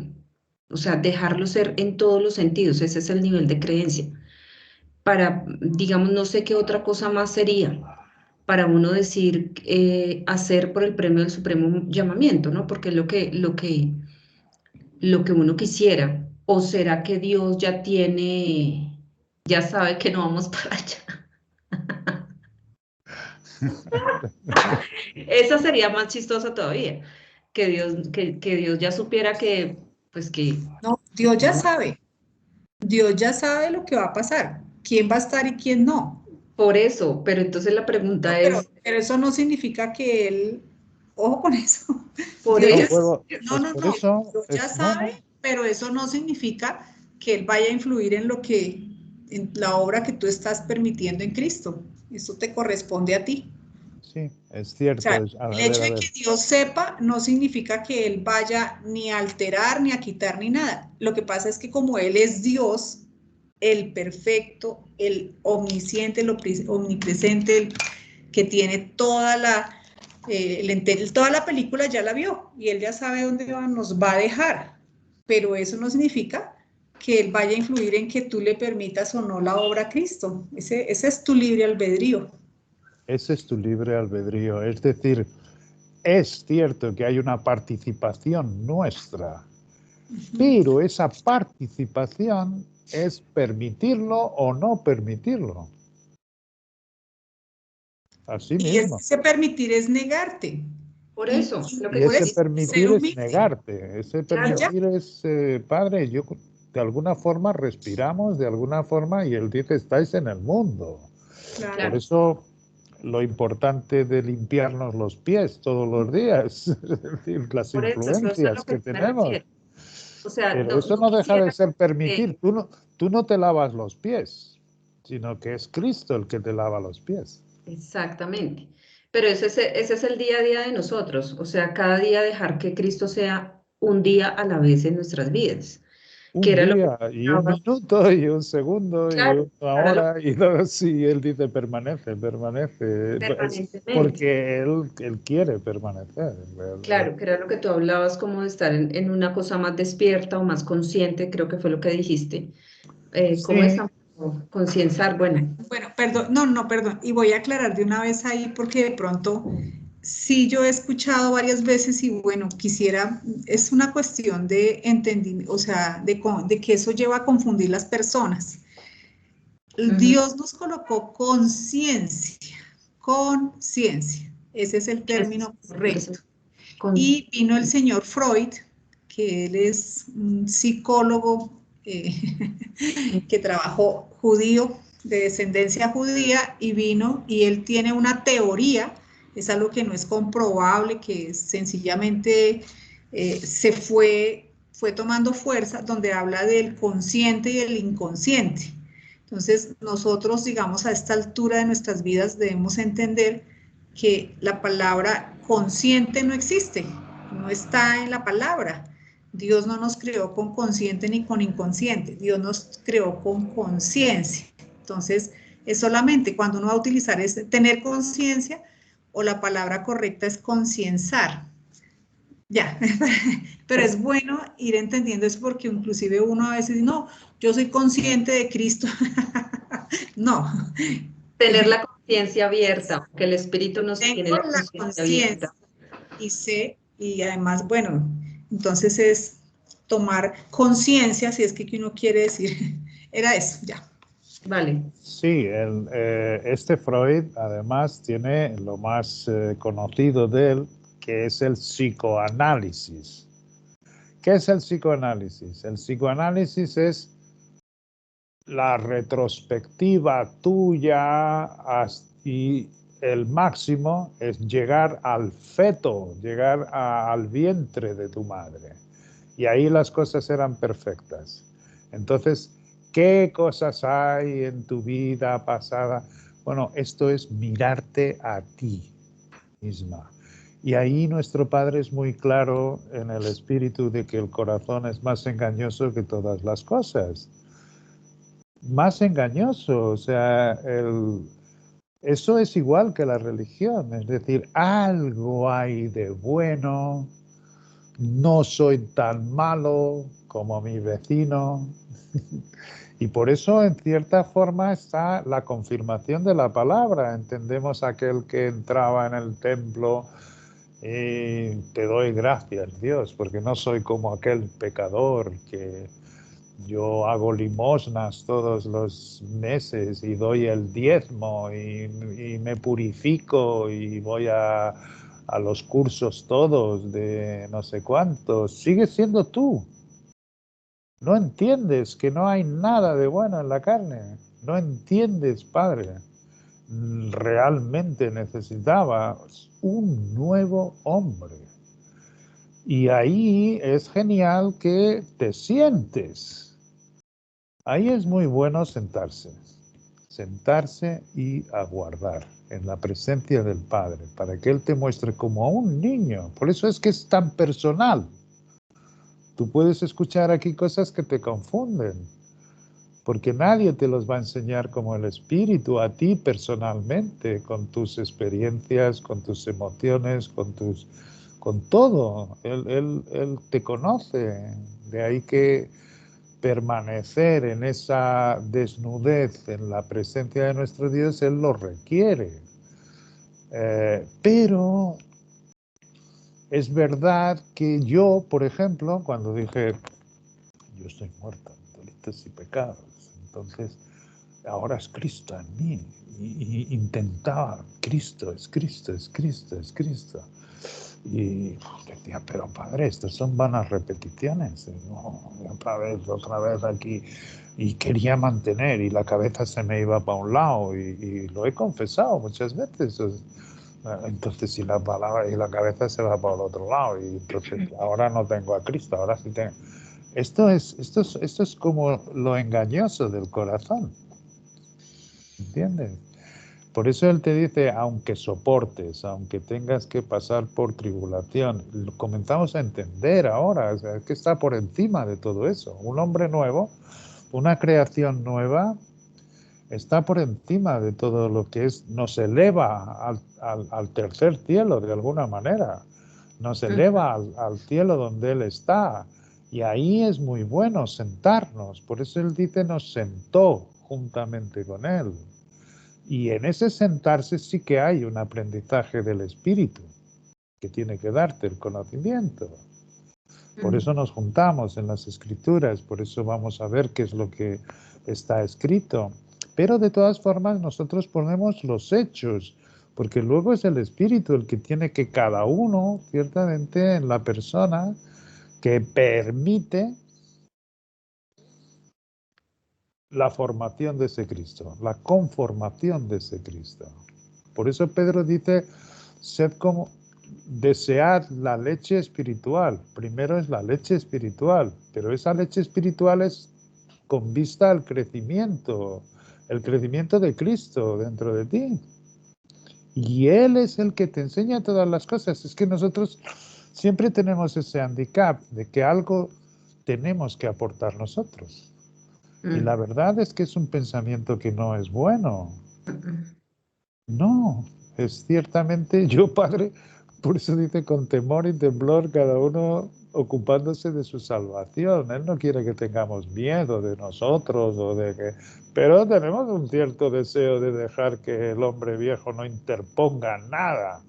O sea, dejarlo ser en todos los sentidos. Ese es el nivel de creencia. Para, digamos, no sé qué otra cosa más sería para uno decir hacer por el premio del supremo llamamiento, ¿no? Porque es lo que uno quisiera. ¿O será que Dios ya tiene, ya sabe que no vamos para allá? Esa sería más chistosa todavía, que Dios ya supiera que, pues que, No, Dios ya no, sabe. Dios ya sabe lo que va a pasar, quién va a estar y quién no. por eso, pero entonces la No, pregunta pero, es, pero eso no significa que Él Ojo con eso. Por Dios ya- eso, Por eso, Dios ya no, sabe, pero eso no significa que Él vaya a influir en en la obra que tú estás permitiendo en Cristo. Eso te corresponde a ti. sí, es O cierto. sea, A el ver, hecho a de ver. que Dios sepa no significa que Él vaya ni a alterar, ni a quitar, ni nada. Lo que pasa es que como Él es Dios, el perfecto, el omnisciente, el omnipresente, el que tiene toda la película ya la vio y Él ya sabe dónde nos va a dejar. Pero eso no significa que Él vaya a influir en que tú le permitas o no la obra a Cristo. Ese es tu libre albedrío. Ese es tu libre albedrío. Es decir, es cierto que hay una participación nuestra, pero esa participación es permitirlo o no permitirlo. Así Y mismo. ese permitir es negarte. por eso, lo Y que Por ese eso, ser permitir es humilde. negarte. Ese Claro. permitir es, Padre, yo de alguna forma respiramos, de alguna forma, y Él dice, estáis en el mundo. Claro. Por eso lo importante de limpiarnos los pies todos los días, es decir, las por eso es a influencias lo que que me tenemos. refiero. O sea, Pero eso no deja de quisiera ser que- permitir. Tú no te lavas los pies, sino que es Cristo el que te lava los pies. Exactamente. Pero ese es el día a día de nosotros. O sea, cada día dejar que Cristo sea un día a la vez en nuestras vidas. Que Un era lo que día y un estaba, minuto y un segundo y claro, una para lo hora y luego sí, Él dice permanece, permanece, permanentemente. porque Él quiere permanecer. Claro, que era lo que tú hablabas, como de estar en una cosa más despierta o más consciente, creo que fue lo que dijiste. ¿Cómo es? Sí, Concienciar, bueno, Bueno, perdón, no, perdón. Y voy a aclarar de una vez ahí porque de pronto sí yo he escuchado varias veces y bueno, quisiera, es una cuestión de entendimiento, o sea, de que eso lleva a confundir las personas. ujú, Dios nos colocó conciencia, conciencia. Ese es el término correcto. entonces, con, Y vino el señor Freud, que él es un psicólogo que trabajó judío, de descendencia judía, y vino y él tiene una teoría, es algo que no es comprobable, que sencillamente fue tomando fuerza, donde habla del consciente y el inconsciente. Entonces, nosotros, digamos, a esta altura de nuestras vidas debemos entender que la palabra consciente no existe, no está en la palabra. Dios no nos creó con consciente ni con inconsciente, Dios nos creó con conciencia. Entonces, es solamente cuando uno va a utilizar tener conciencia, o la palabra correcta es concienzar. Ya, pero es bueno ir entendiendo eso porque inclusive uno a veces dice, no, yo soy consciente de Cristo. No, tener la conciencia abierta, que el espíritu nos tiene tengo la la conciencia conciencia abierta. y sé, y además, bueno, entonces es tomar conciencia, si es que uno quiere decir, era eso, ya. Vale, sí, este Freud además tiene lo más conocido de él, que es el psicoanálisis. ¿Qué es el psicoanálisis? El psicoanálisis es la retrospectiva tuya y el máximo es llegar al feto, llegar al vientre de tu madre. Y ahí las cosas eran perfectas. Entonces, ¿qué cosas hay en tu vida pasada? Bueno, esto es mirarte a ti misma. Y ahí nuestro Padre es muy claro en el espíritu de que el corazón es más engañoso que todas las cosas. Más engañoso, o sea, eso es igual que la religión, es decir, algo hay de bueno, no soy tan malo como mi vecino. Y por eso, en cierta forma, está la confirmación de la palabra. Entendemos aquel que entraba en el templo y te doy gracias, Dios, porque no soy como aquel pecador que yo hago limosnas todos los meses y doy el diezmo y me purifico y voy a los cursos todos de no sé cuántos. Sigues siendo tú. No entiendes que no hay nada de bueno en la carne. No entiendes, Padre. realmente necesitaba un nuevo hombre. Y ahí es genial que te sientes. Ahí es muy bueno sentarse y aguardar en la presencia del Padre, para que Él te muestre como a un niño. Por eso es que es tan personal. Tú puedes escuchar aquí cosas que te confunden, porque nadie te los va a enseñar como el Espíritu, a ti personalmente, con tus experiencias, con tus emociones, con todo. Él te conoce. De ahí que permanecer en esa desnudez, en la presencia de nuestro Dios, Él lo requiere. Pero es verdad que yo, por ejemplo, cuando dije, yo estoy muerto en delitos y pecados, entonces ahora es Cristo en mí, y intentaba, Cristo, es Cristo, es Cristo, es Cristo. Y decía, pero padre, estas son vanas repeticiones. Y no, otra vez aquí. Y quería mantener, y la cabeza se me iba para un lado, y lo he confesado muchas veces. Entonces, si la palabra y la cabeza se va para el otro lado, y entonces ahora no tengo a Cristo, ahora sí tengo. Esto es como lo engañoso del corazón. ¿Entiendes? Por eso Él te dice, aunque soportes, aunque tengas que pasar por tribulación, lo comenzamos a entender ahora, o sea, que está por encima de todo eso. Un hombre nuevo, una creación nueva, está por encima de todo lo que es, nos eleva al tercer cielo de alguna manera, nos eleva al cielo donde Él está. Y ahí es muy bueno sentarnos, por eso Él dice, nos sentó juntamente con Él. Y en ese sentarse sí que hay un aprendizaje del espíritu, que tiene que darte el conocimiento. Por eso nos juntamos en las escrituras, por eso vamos a ver qué es lo que está escrito. Pero de todas formas nosotros ponemos los hechos, porque luego es el espíritu el que tiene que cada uno, ciertamente en la persona, que permite la formación de ese Cristo, la conformación de ese Cristo. Por eso Pedro dice, sed como, desead la leche espiritual. Primero es la leche espiritual, pero esa leche espiritual es con vista al crecimiento, el crecimiento de Cristo dentro de ti. Y Él es el que te enseña todas las cosas. Es que nosotros siempre tenemos ese handicap de que algo tenemos que aportar nosotros. Y la verdad es que es un pensamiento que no es bueno. No, es ciertamente yo, Padre, por eso dice con temor y temblor cada uno ocupándose de su salvación. Él no quiere que tengamos miedo de nosotros o de que... Pero tenemos un cierto deseo de dejar que el hombre viejo no interponga nada.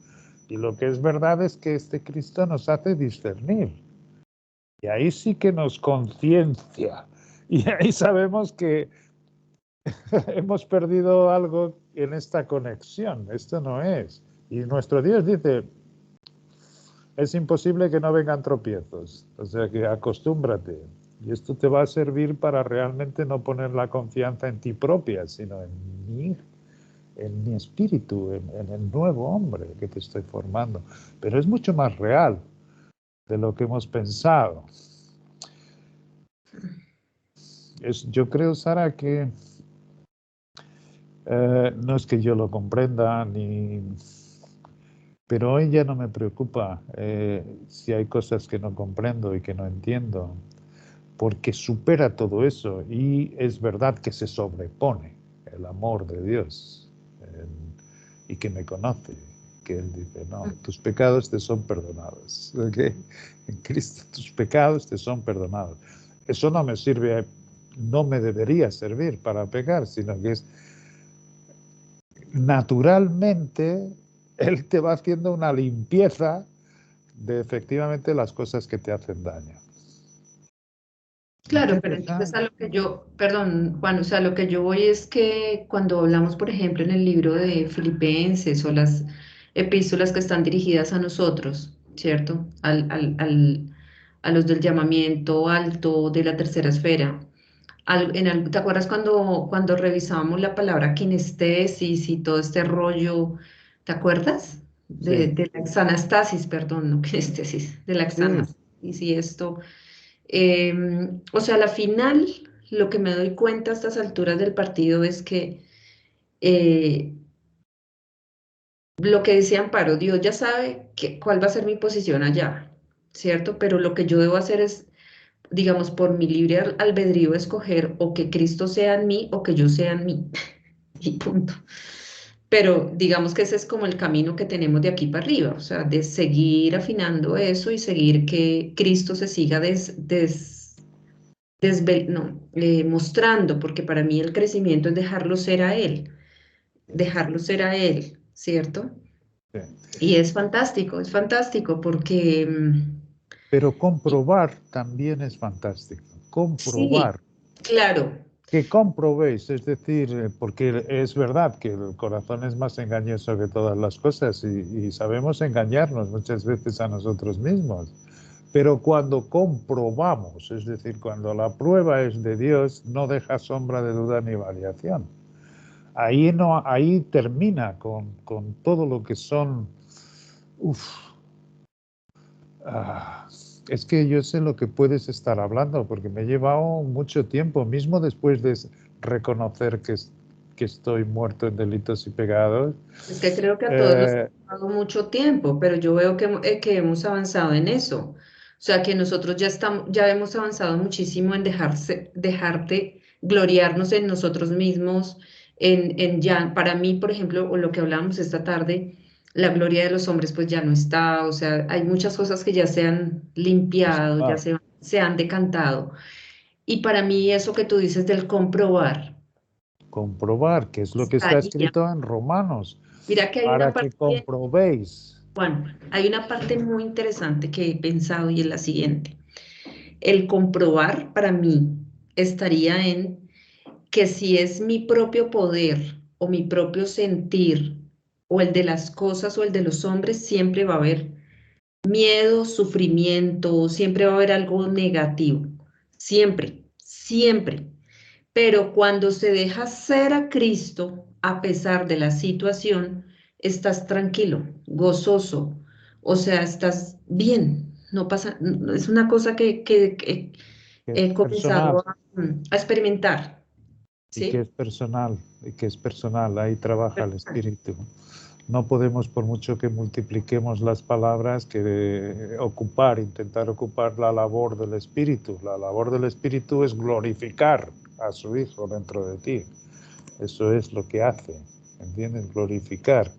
Y lo que es verdad es que este Cristo nos hace discernir. Y ahí sí que nos conciencia. Y ahí sabemos que hemos perdido algo en esta conexión. Esto no es. Y nuestro Dios dice, es imposible que no vengan tropiezos. O sea que acostúmbrate. Y esto te va a servir para realmente no poner la confianza en ti propia, sino en mi espíritu, en el nuevo hombre que te estoy formando. Pero es mucho más real de lo que hemos pensado. Yo creo, Sara, que no es que yo lo comprenda, pero hoy ya no me preocupa si hay cosas que no comprendo y que no entiendo, porque supera todo eso y es verdad que se sobrepone el amor de Dios y que me conoce, que Él dice, no, tus pecados te son perdonados, ¿okay? En Cristo tus pecados te son perdonados. Eso no me sirve, no me debería servir para pecar, sino que es naturalmente Él te va haciendo una limpieza de efectivamente las cosas que te hacen daño. Claro, pero entonces a lo que yo, perdón, Juan, o sea, lo que yo voy es que cuando hablamos, por ejemplo, en el libro de Filipenses o las epístolas que están dirigidas a nosotros, ¿cierto? A los del llamamiento alto de la tercera esfera, ¿Te acuerdas cuando revisábamos la palabra kinestesis y todo este rollo? ¿Te acuerdas? De, Sí, de la exanastasis, perdón, no kinestesis, de la sí, exanastasis y esto. O sea, a la final, lo que me doy cuenta a estas alturas del partido es que eh, lo que decía Amparo, Dios ya sabe cuál va a ser mi posición allá, ¿cierto? Pero lo que yo debo hacer es, digamos, por mi libre albedrío, escoger o que Cristo sea en mí o que yo sea en mí, y punto. Pero digamos que ese es como el camino que tenemos de aquí para arriba, o sea, de seguir afinando eso y seguir que Cristo se siga no, mostrando, porque para mí el crecimiento es dejarlo ser a Él, ¿cierto? sí. Y es fantástico porque Pero comprobar también es fantástico. sí, Comprobar. claro, Que comprobéis, es decir, porque es verdad que el corazón es más engañoso que todas las cosas y sabemos engañarnos muchas veces a nosotros mismos. Pero cuando comprobamos, es decir, cuando la prueba es de Dios, no deja sombra de duda ni variación. Ahí, no, ahí termina con todo lo que son... Uf, es que yo sé lo que puedes estar hablando, porque me he llevado mucho tiempo, mismo después de reconocer que estoy muerto en delitos y pecados. es que creo que a todos nos Eh, ha tomado mucho tiempo, pero yo veo que hemos avanzado en eso. O sea, que nosotros ya hemos avanzado muchísimo en dejarte gloriarnos en nosotros mismos, para mí, por ejemplo, o lo que hablábamos esta tarde, la gloria de los hombres pues ya no está, o sea, hay muchas cosas que ya se han limpiado, ya ah, se han decantado. Y para mí eso que tú dices del comprobar, comprobar, que es lo que está estaría, escrito en Romanos, mira que hay para una que parte. comprobéis. Juan, hay una parte muy interesante que he pensado y es la siguiente. El comprobar para mí estaría en que si es mi propio poder o mi propio sentir o el de las cosas o el de los hombres, siempre va a haber miedo, sufrimiento, siempre va a haber algo negativo. Siempre, siempre. Pero cuando se deja ser a Cristo, a pesar de la situación, estás tranquilo, gozoso, o sea, estás bien, no pasa, es una cosa que Que es he personal, comenzado a experimentar, y que es ¿sí? personal, y que es personal, ahí trabaja el espíritu. No podemos, por mucho que multipliquemos las palabras, que intentar ocupar la labor del espíritu. La labor del espíritu es glorificar a su Hijo dentro de ti. Eso es lo que hace, ¿entiendes? Glorificar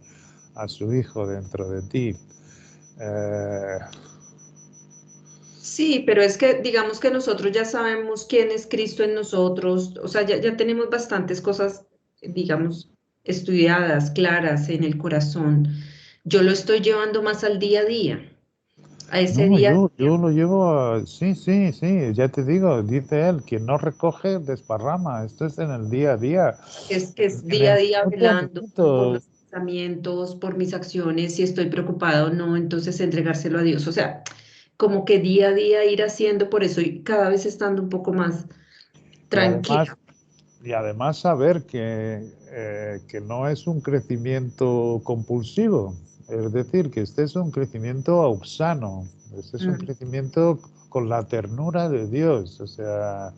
a su Hijo dentro de ti. Eh, Sí, pero es que digamos que nosotros ya sabemos quién es Cristo en nosotros, o sea, ya tenemos bastantes cosas, digamos, estudiadas, claras en el corazón. Yo lo estoy llevando más al día a día, a ese no, día a yo día, lo llevo sí, sí, sí, ya te digo, dice él, quien no recoge, desparrama. Esto es en el día a día, que es en día a el día minuto a velando por minuto. los pensamientos, por mis acciones, si estoy preocupado o no, entonces entregárselo a Dios. O sea, como que día a día ir haciendo por eso y cada vez estando un poco más Y además, tranquila. saber que no es un crecimiento compulsivo, es decir, que este es un crecimiento auxano, este es un Mm. crecimiento con la ternura de Dios, o sea,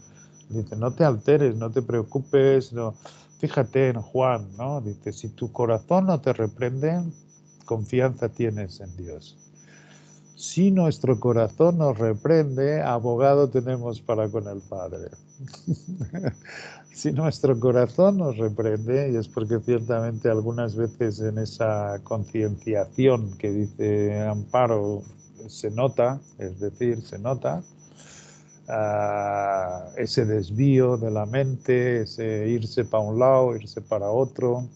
dice, no te alteres, no te preocupes, no. Fíjate en Juan, ¿no? Dice, si tu corazón no te reprende, confianza tienes en Dios. Si nuestro corazón nos reprende, abogado tenemos para con el Padre. Si nuestro corazón nos reprende, y es porque ciertamente algunas veces en esa concienciación que dice Amparo se nota, es decir, se nota ese desvío de la mente, ese irse para un lado, irse para otro.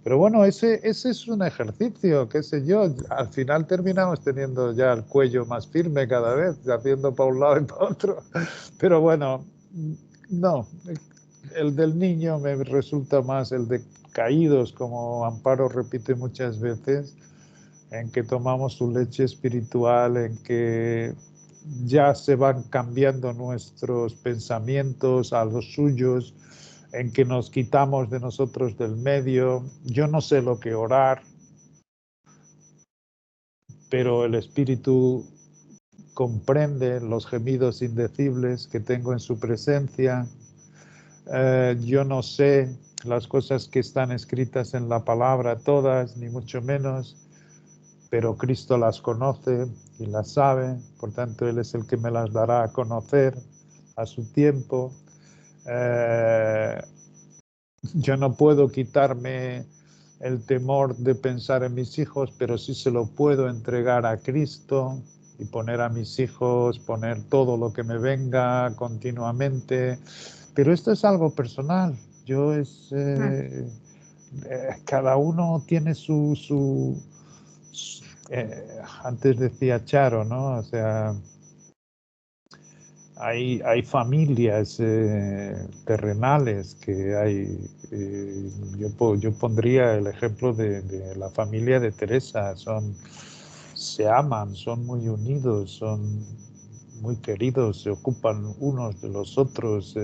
Pero bueno, ese es un ejercicio, qué sé yo. Al final terminamos teniendo ya el cuello más firme cada vez, haciendo para un lado y para otro. Pero bueno, no, el del niño me resulta más el de caídos, como Amparo repite muchas veces, en que tomamos su leche espiritual, en que ya se van cambiando nuestros pensamientos a los suyos, en que nos quitamos de nosotros del medio. Yo no sé lo que orar, pero el Espíritu comprende los gemidos indecibles que tengo en su presencia. Yo no sé las cosas que están escritas en la palabra todas, ni mucho menos, pero Cristo las conoce y las sabe, por tanto Él es el que me las dará a conocer a su tiempo. Yo no puedo quitarme el temor de pensar en mis hijos, pero sí se lo puedo entregar a Cristo y poner a mis hijos, poner todo lo que me venga continuamente. Pero esto es algo personal. Cada uno tiene antes decía Charo, ¿no? O sea, hay familias terrenales que hay. Yo pondría el ejemplo de la familia de Teresa. Se aman, son muy unidos, son muy queridos, se ocupan unos de los otros.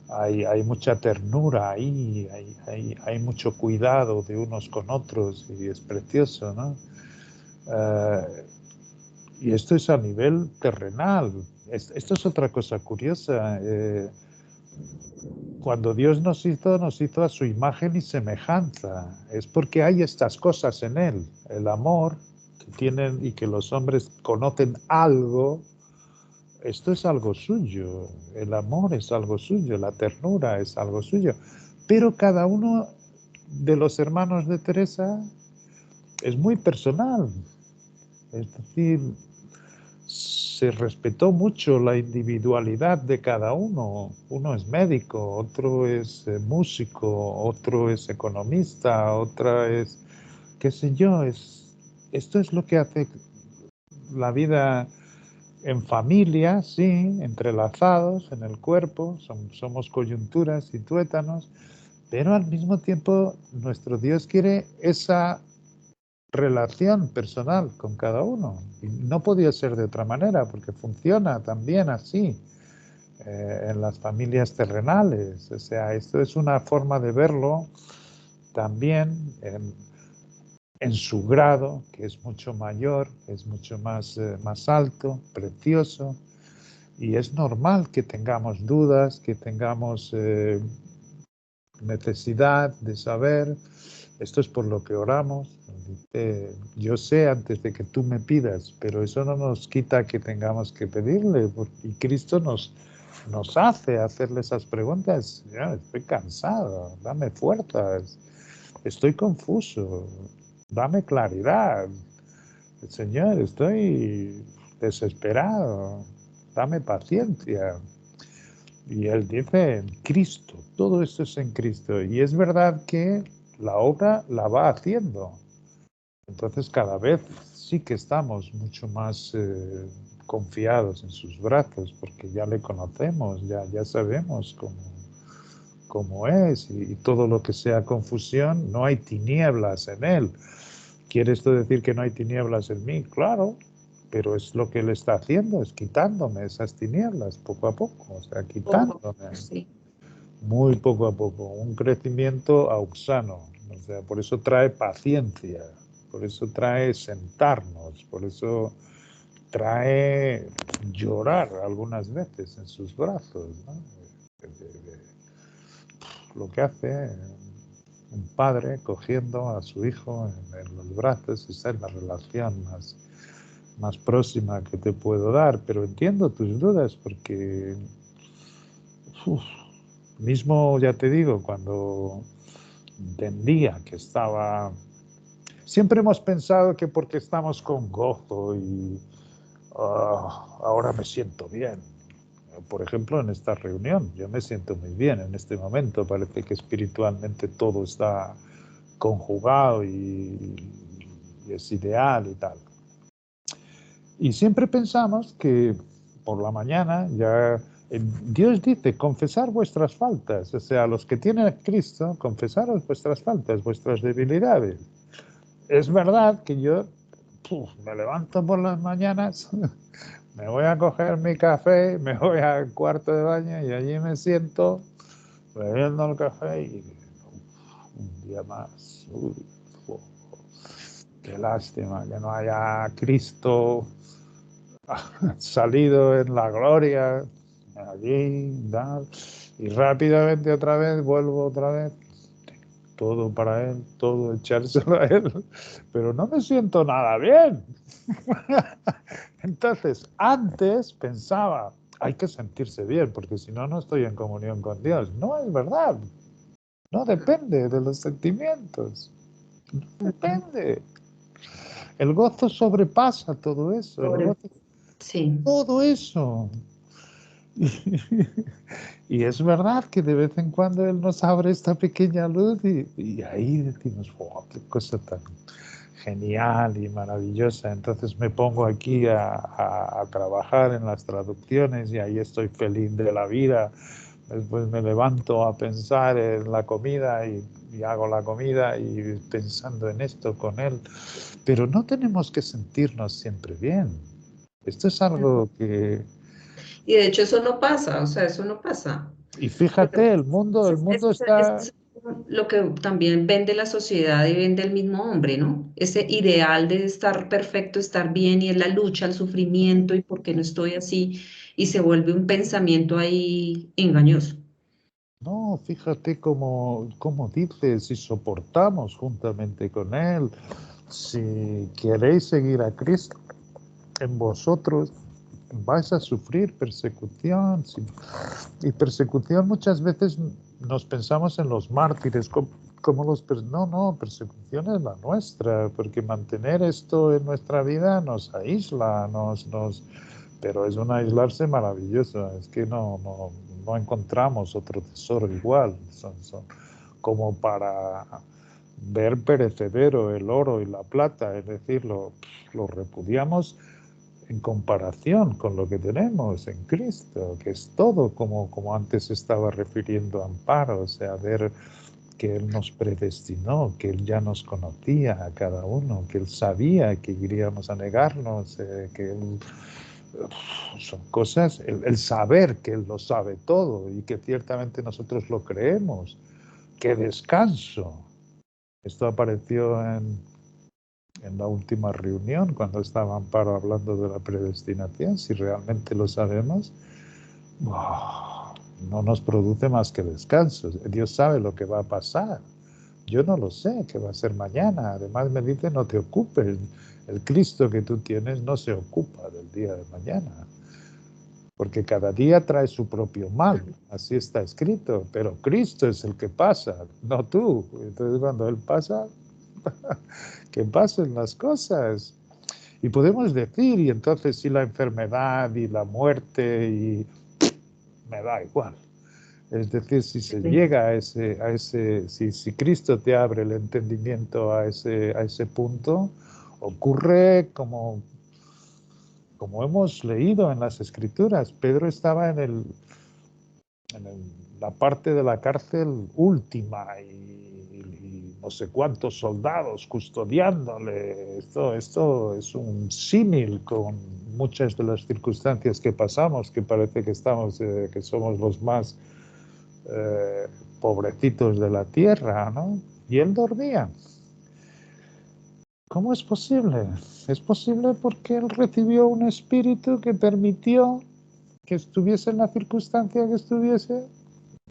Hay mucha ternura ahí, hay mucho cuidado de unos con otros y es precioso, ¿no? Y esto es a nivel terrenal. Esto es otra cosa curiosa. Cuando Dios nos hizo a su imagen y semejanza. Es porque hay estas cosas en Él. El amor que tienen y que los hombres conocen algo. Esto es algo suyo. El amor es algo suyo. La ternura es algo suyo. Pero cada uno de los hermanos de Teresa es muy personal. Es decir, se respetó mucho la individualidad de cada uno. Uno es médico, otro es músico, otro es economista, otra es, qué sé yo, esto es lo que hace la vida en familia, sí, entrelazados en el cuerpo, somos coyunturas y tuétanos, pero al mismo tiempo nuestro Dios quiere esa relación personal con cada uno. Y no podía ser de otra manera, porque funciona también así en las familias terrenales. O sea, esto es una forma de verlo también en su grado, que es mucho mayor, es mucho más alto, precioso. Y es normal que tengamos dudas, que tengamos necesidad de saber. Esto es por lo que oramos. Yo sé antes de que tú me pidas, pero eso no nos quita que tengamos que pedirle. Y Cristo nos hace hacerle esas preguntas. Ya, estoy cansado, dame fuerzas, estoy confuso, dame claridad. Señor, estoy desesperado, dame paciencia. Y Él dice, en Cristo, todo esto es en Cristo. Y es verdad que la obra la va haciendo. Entonces cada vez sí que estamos mucho más confiados en sus brazos, porque ya le conocemos, ya sabemos cómo es, y todo lo que sea confusión, no hay tinieblas en Él. ¿Quiere esto decir que no hay tinieblas en mí? Claro, pero es lo que Él está haciendo, es quitándome esas tinieblas poco a poco, o sea, quitándome. Sí. Muy poco a poco, un crecimiento auxano, o sea, por eso trae paciencia, por eso trae sentarnos, por eso trae llorar algunas veces en sus brazos, ¿no? Lo que hace un padre cogiendo a su hijo en los brazos, esa es la relación más próxima que te puedo dar, pero entiendo tus dudas porque mismo, ya te digo, cuando entendía que estaba... Siempre hemos pensado que porque estamos con gozo y ahora me siento bien. Por ejemplo, en esta reunión, yo me siento muy bien en este momento. Parece que espiritualmente todo está conjugado y es ideal y tal. Y siempre pensamos que por la mañana ya... Dios dice, confesar vuestras faltas, o sea, los que tienen a Cristo, confesaros vuestras faltas, vuestras debilidades. Es verdad que yo me levanto por las mañanas me voy a coger mi café, me voy al cuarto de baño y allí me siento bebiendo el café y un día más. Uy, qué lástima que no haya Cristo salido en la gloria allí, y rápidamente otra vez vuelvo otra vez. Todo para él, todo echárselo a él, pero no me siento nada bien. Entonces, antes pensaba, hay que sentirse bien, porque si no, no estoy en comunión con Dios. No es verdad. No depende de los sentimientos. No depende. El gozo sobrepasa todo eso. El gozo, Sí. todo eso. Y es verdad que de vez en cuando Él nos abre esta pequeña luz y ahí decimos, wow, qué cosa tan genial y maravillosa. Entonces me pongo aquí a trabajar en las traducciones y ahí estoy feliz de la vida. Después me levanto a pensar en la comida y hago la comida y pensando en esto con Él. Pero no tenemos que sentirnos siempre bien. Esto es algo que... Y de hecho eso no pasa, o sea, eso no pasa. Y Lo que fíjate, el mundo está... es lo que también vende la sociedad y vende el mismo hombre, ¿no? Ese ideal de estar perfecto, estar bien, y es la lucha, el sufrimiento, y por qué no estoy así, y se vuelve un pensamiento ahí engañoso. No, fíjate cómo dice, si soportamos juntamente con Él, si queréis seguir a Cristo, en vosotros vais a sufrir persecución. Y persecución muchas veces nos pensamos en los mártires, como los... No, persecución es la nuestra, porque mantener esto en nuestra vida nos aísla, pero es un aislarse maravilloso, es que no encontramos otro tesoro igual, son como para ver perecedero el oro y la plata, es decir, lo repudiamos en comparación con lo que tenemos en Cristo, que es todo como antes estaba refiriendo Amparo, o sea, ver que Él nos predestinó, que Él ya nos conocía a cada uno, que Él sabía que iríamos a negarnos, que Él... Son cosas, el saber que Él lo sabe todo y que ciertamente nosotros lo creemos. ¡Qué descanso! Esto apareció en la última reunión, cuando estaba Amparo hablando de la predestinación. Si realmente lo sabemos, no nos produce más que descanso. Dios sabe lo que va a pasar. Yo no lo sé, qué va a ser mañana. Además me dice, no te ocupes. El Cristo que tú tienes no se ocupa del día de mañana, porque cada día trae su propio mal, así está escrito, pero Cristo es el que pasa, no tú. Entonces cuando Él pasa, que pasen las cosas. Y podemos decir, y entonces si la enfermedad y la muerte, y me da igual. Es decir, si se llega a ese si Cristo te abre el entendimiento a ese punto, ocurre como hemos leído en las Escrituras. Pedro estaba en la parte de la cárcel última y no sé cuántos soldados custodiándole. Esto es un símil con muchas de las circunstancias que pasamos, que parece que somos los más pobrecitos de la tierra, ¿no? Y él dormía. ¿Cómo es posible? Es posible porque él recibió un espíritu que permitió que estuviese en la circunstancia que estuviese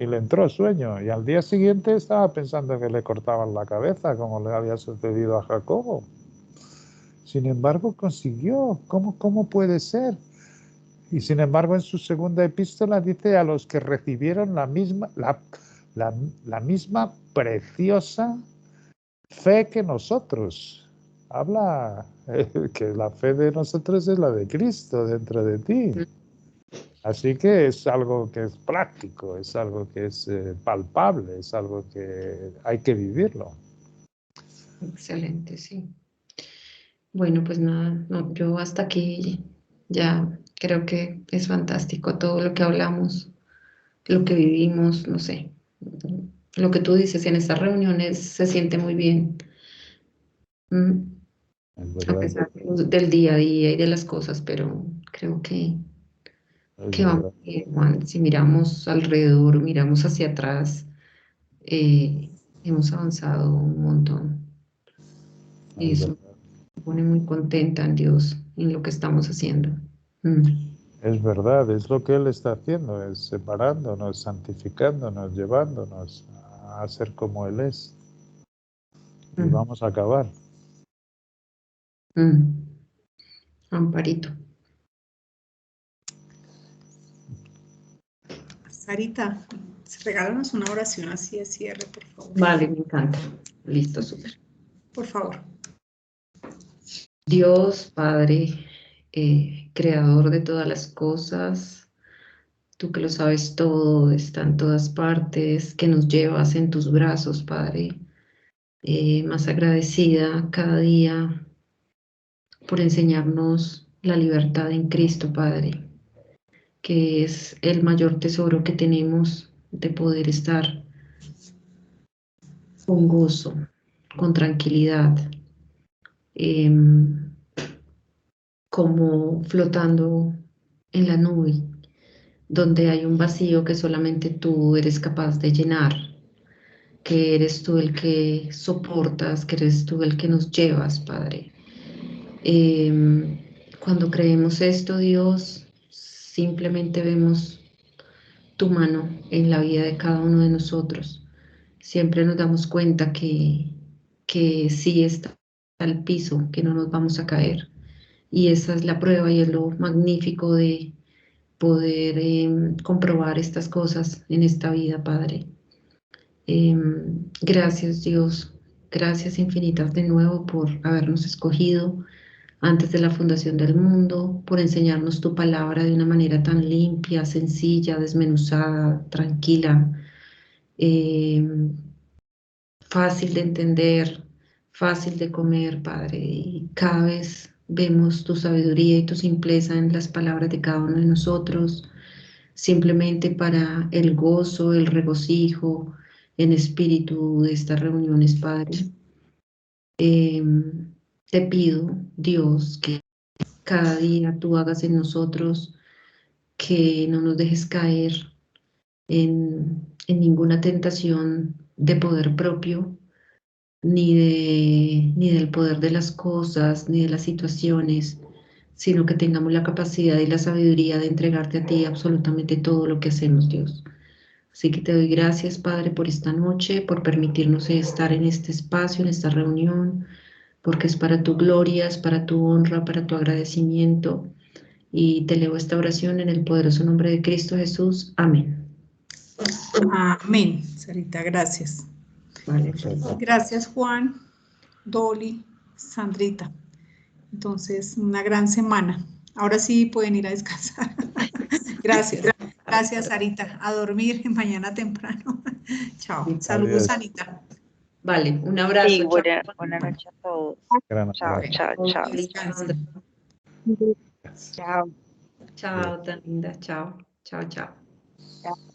y le entró sueño. Y al día siguiente estaba pensando que le cortaban la cabeza, como le había sucedido a Jacobo. Sin embargo, consiguió. ¿Cómo puede ser? Y sin embargo, en su segunda epístola dice a los que recibieron la misma preciosa fe que nosotros. Habla que la fe de nosotros es la de Cristo dentro de ti. Así que es algo que es práctico, es algo que es palpable, es algo que hay que vivirlo. Excelente, sí. Bueno, pues nada, no, yo hasta aquí ya creo que es fantástico todo lo que hablamos, lo que vivimos, no sé. Lo que tú dices en estas reuniones se siente muy bien. A pesar del día a día y de las cosas, pero Creo que Es vamos verdad. bien, Juan. Si miramos alrededor, miramos hacia atrás, hemos avanzado un montón. Y Es eso verdad. me pone muy contenta en Dios, en lo que estamos haciendo. Es verdad, es lo que Él está haciendo, es separándonos, santificándonos, llevándonos a ser como Él es. Y Mm, vamos a acabar. mm. Amparito. Sarita, regálanos una oración así de cierre, por favor. Vale, me encanta. Listo, súper. Por favor. Dios, Padre, creador de todas las cosas, tú que lo sabes todo, está en todas partes, que nos llevas en tus brazos, Padre, más agradecida cada día por enseñarnos la libertad en Cristo, Padre, que es el mayor tesoro que tenemos de poder estar con gozo, con tranquilidad, em, como flotando en la nube, donde hay un vacío que solamente tú eres capaz de llenar, que eres tú el que soportas, que eres tú el que nos llevas, Padre. Cuando creemos esto, Dios, simplemente vemos tu mano en la vida de cada uno de nosotros. Siempre nos damos cuenta que sí está al piso, que no nos vamos a caer. Y esa es la prueba y es lo magnífico de poder comprobar estas cosas en esta vida, Padre. Gracias, Dios. Gracias infinitas de nuevo por habernos escogido antes de la fundación del mundo, por enseñarnos tu palabra de una manera tan limpia, sencilla, desmenuzada, tranquila, fácil de entender, fácil de comer, Padre. Y cada vez vemos tu sabiduría y tu simpleza en las palabras de cada uno de nosotros, simplemente para el gozo, el regocijo en espíritu de estas reuniones, Padre. Te pido, Dios, que cada día tú hagas en nosotros, que no nos dejes caer en ninguna tentación de poder propio, ni del poder de las cosas, ni de las situaciones, sino que tengamos la capacidad y la sabiduría de entregarte a ti absolutamente todo lo que hacemos, Dios. Así que te doy gracias, Padre, por esta noche, por permitirnos estar en este espacio, en esta reunión, porque es para tu gloria, es para tu honra, para tu agradecimiento. Y te leo esta oración en el poderoso nombre de Cristo Jesús. Amén. Amén, Sarita, gracias. Vale. Gracias, Juan, Dolly, Sandrita. Entonces, una gran semana. Ahora sí pueden ir a descansar. Gracias. Gracias, Sarita. A dormir mañana temprano. Chao. Saludos, Adiós. Anita. Vale, un abrazo. Sí, Chao. buena noche a todos. Gran Chao, abrazo. chao, chao. Descansen. Chao. Chao, tan linda. Chao, chao, chao. Chao.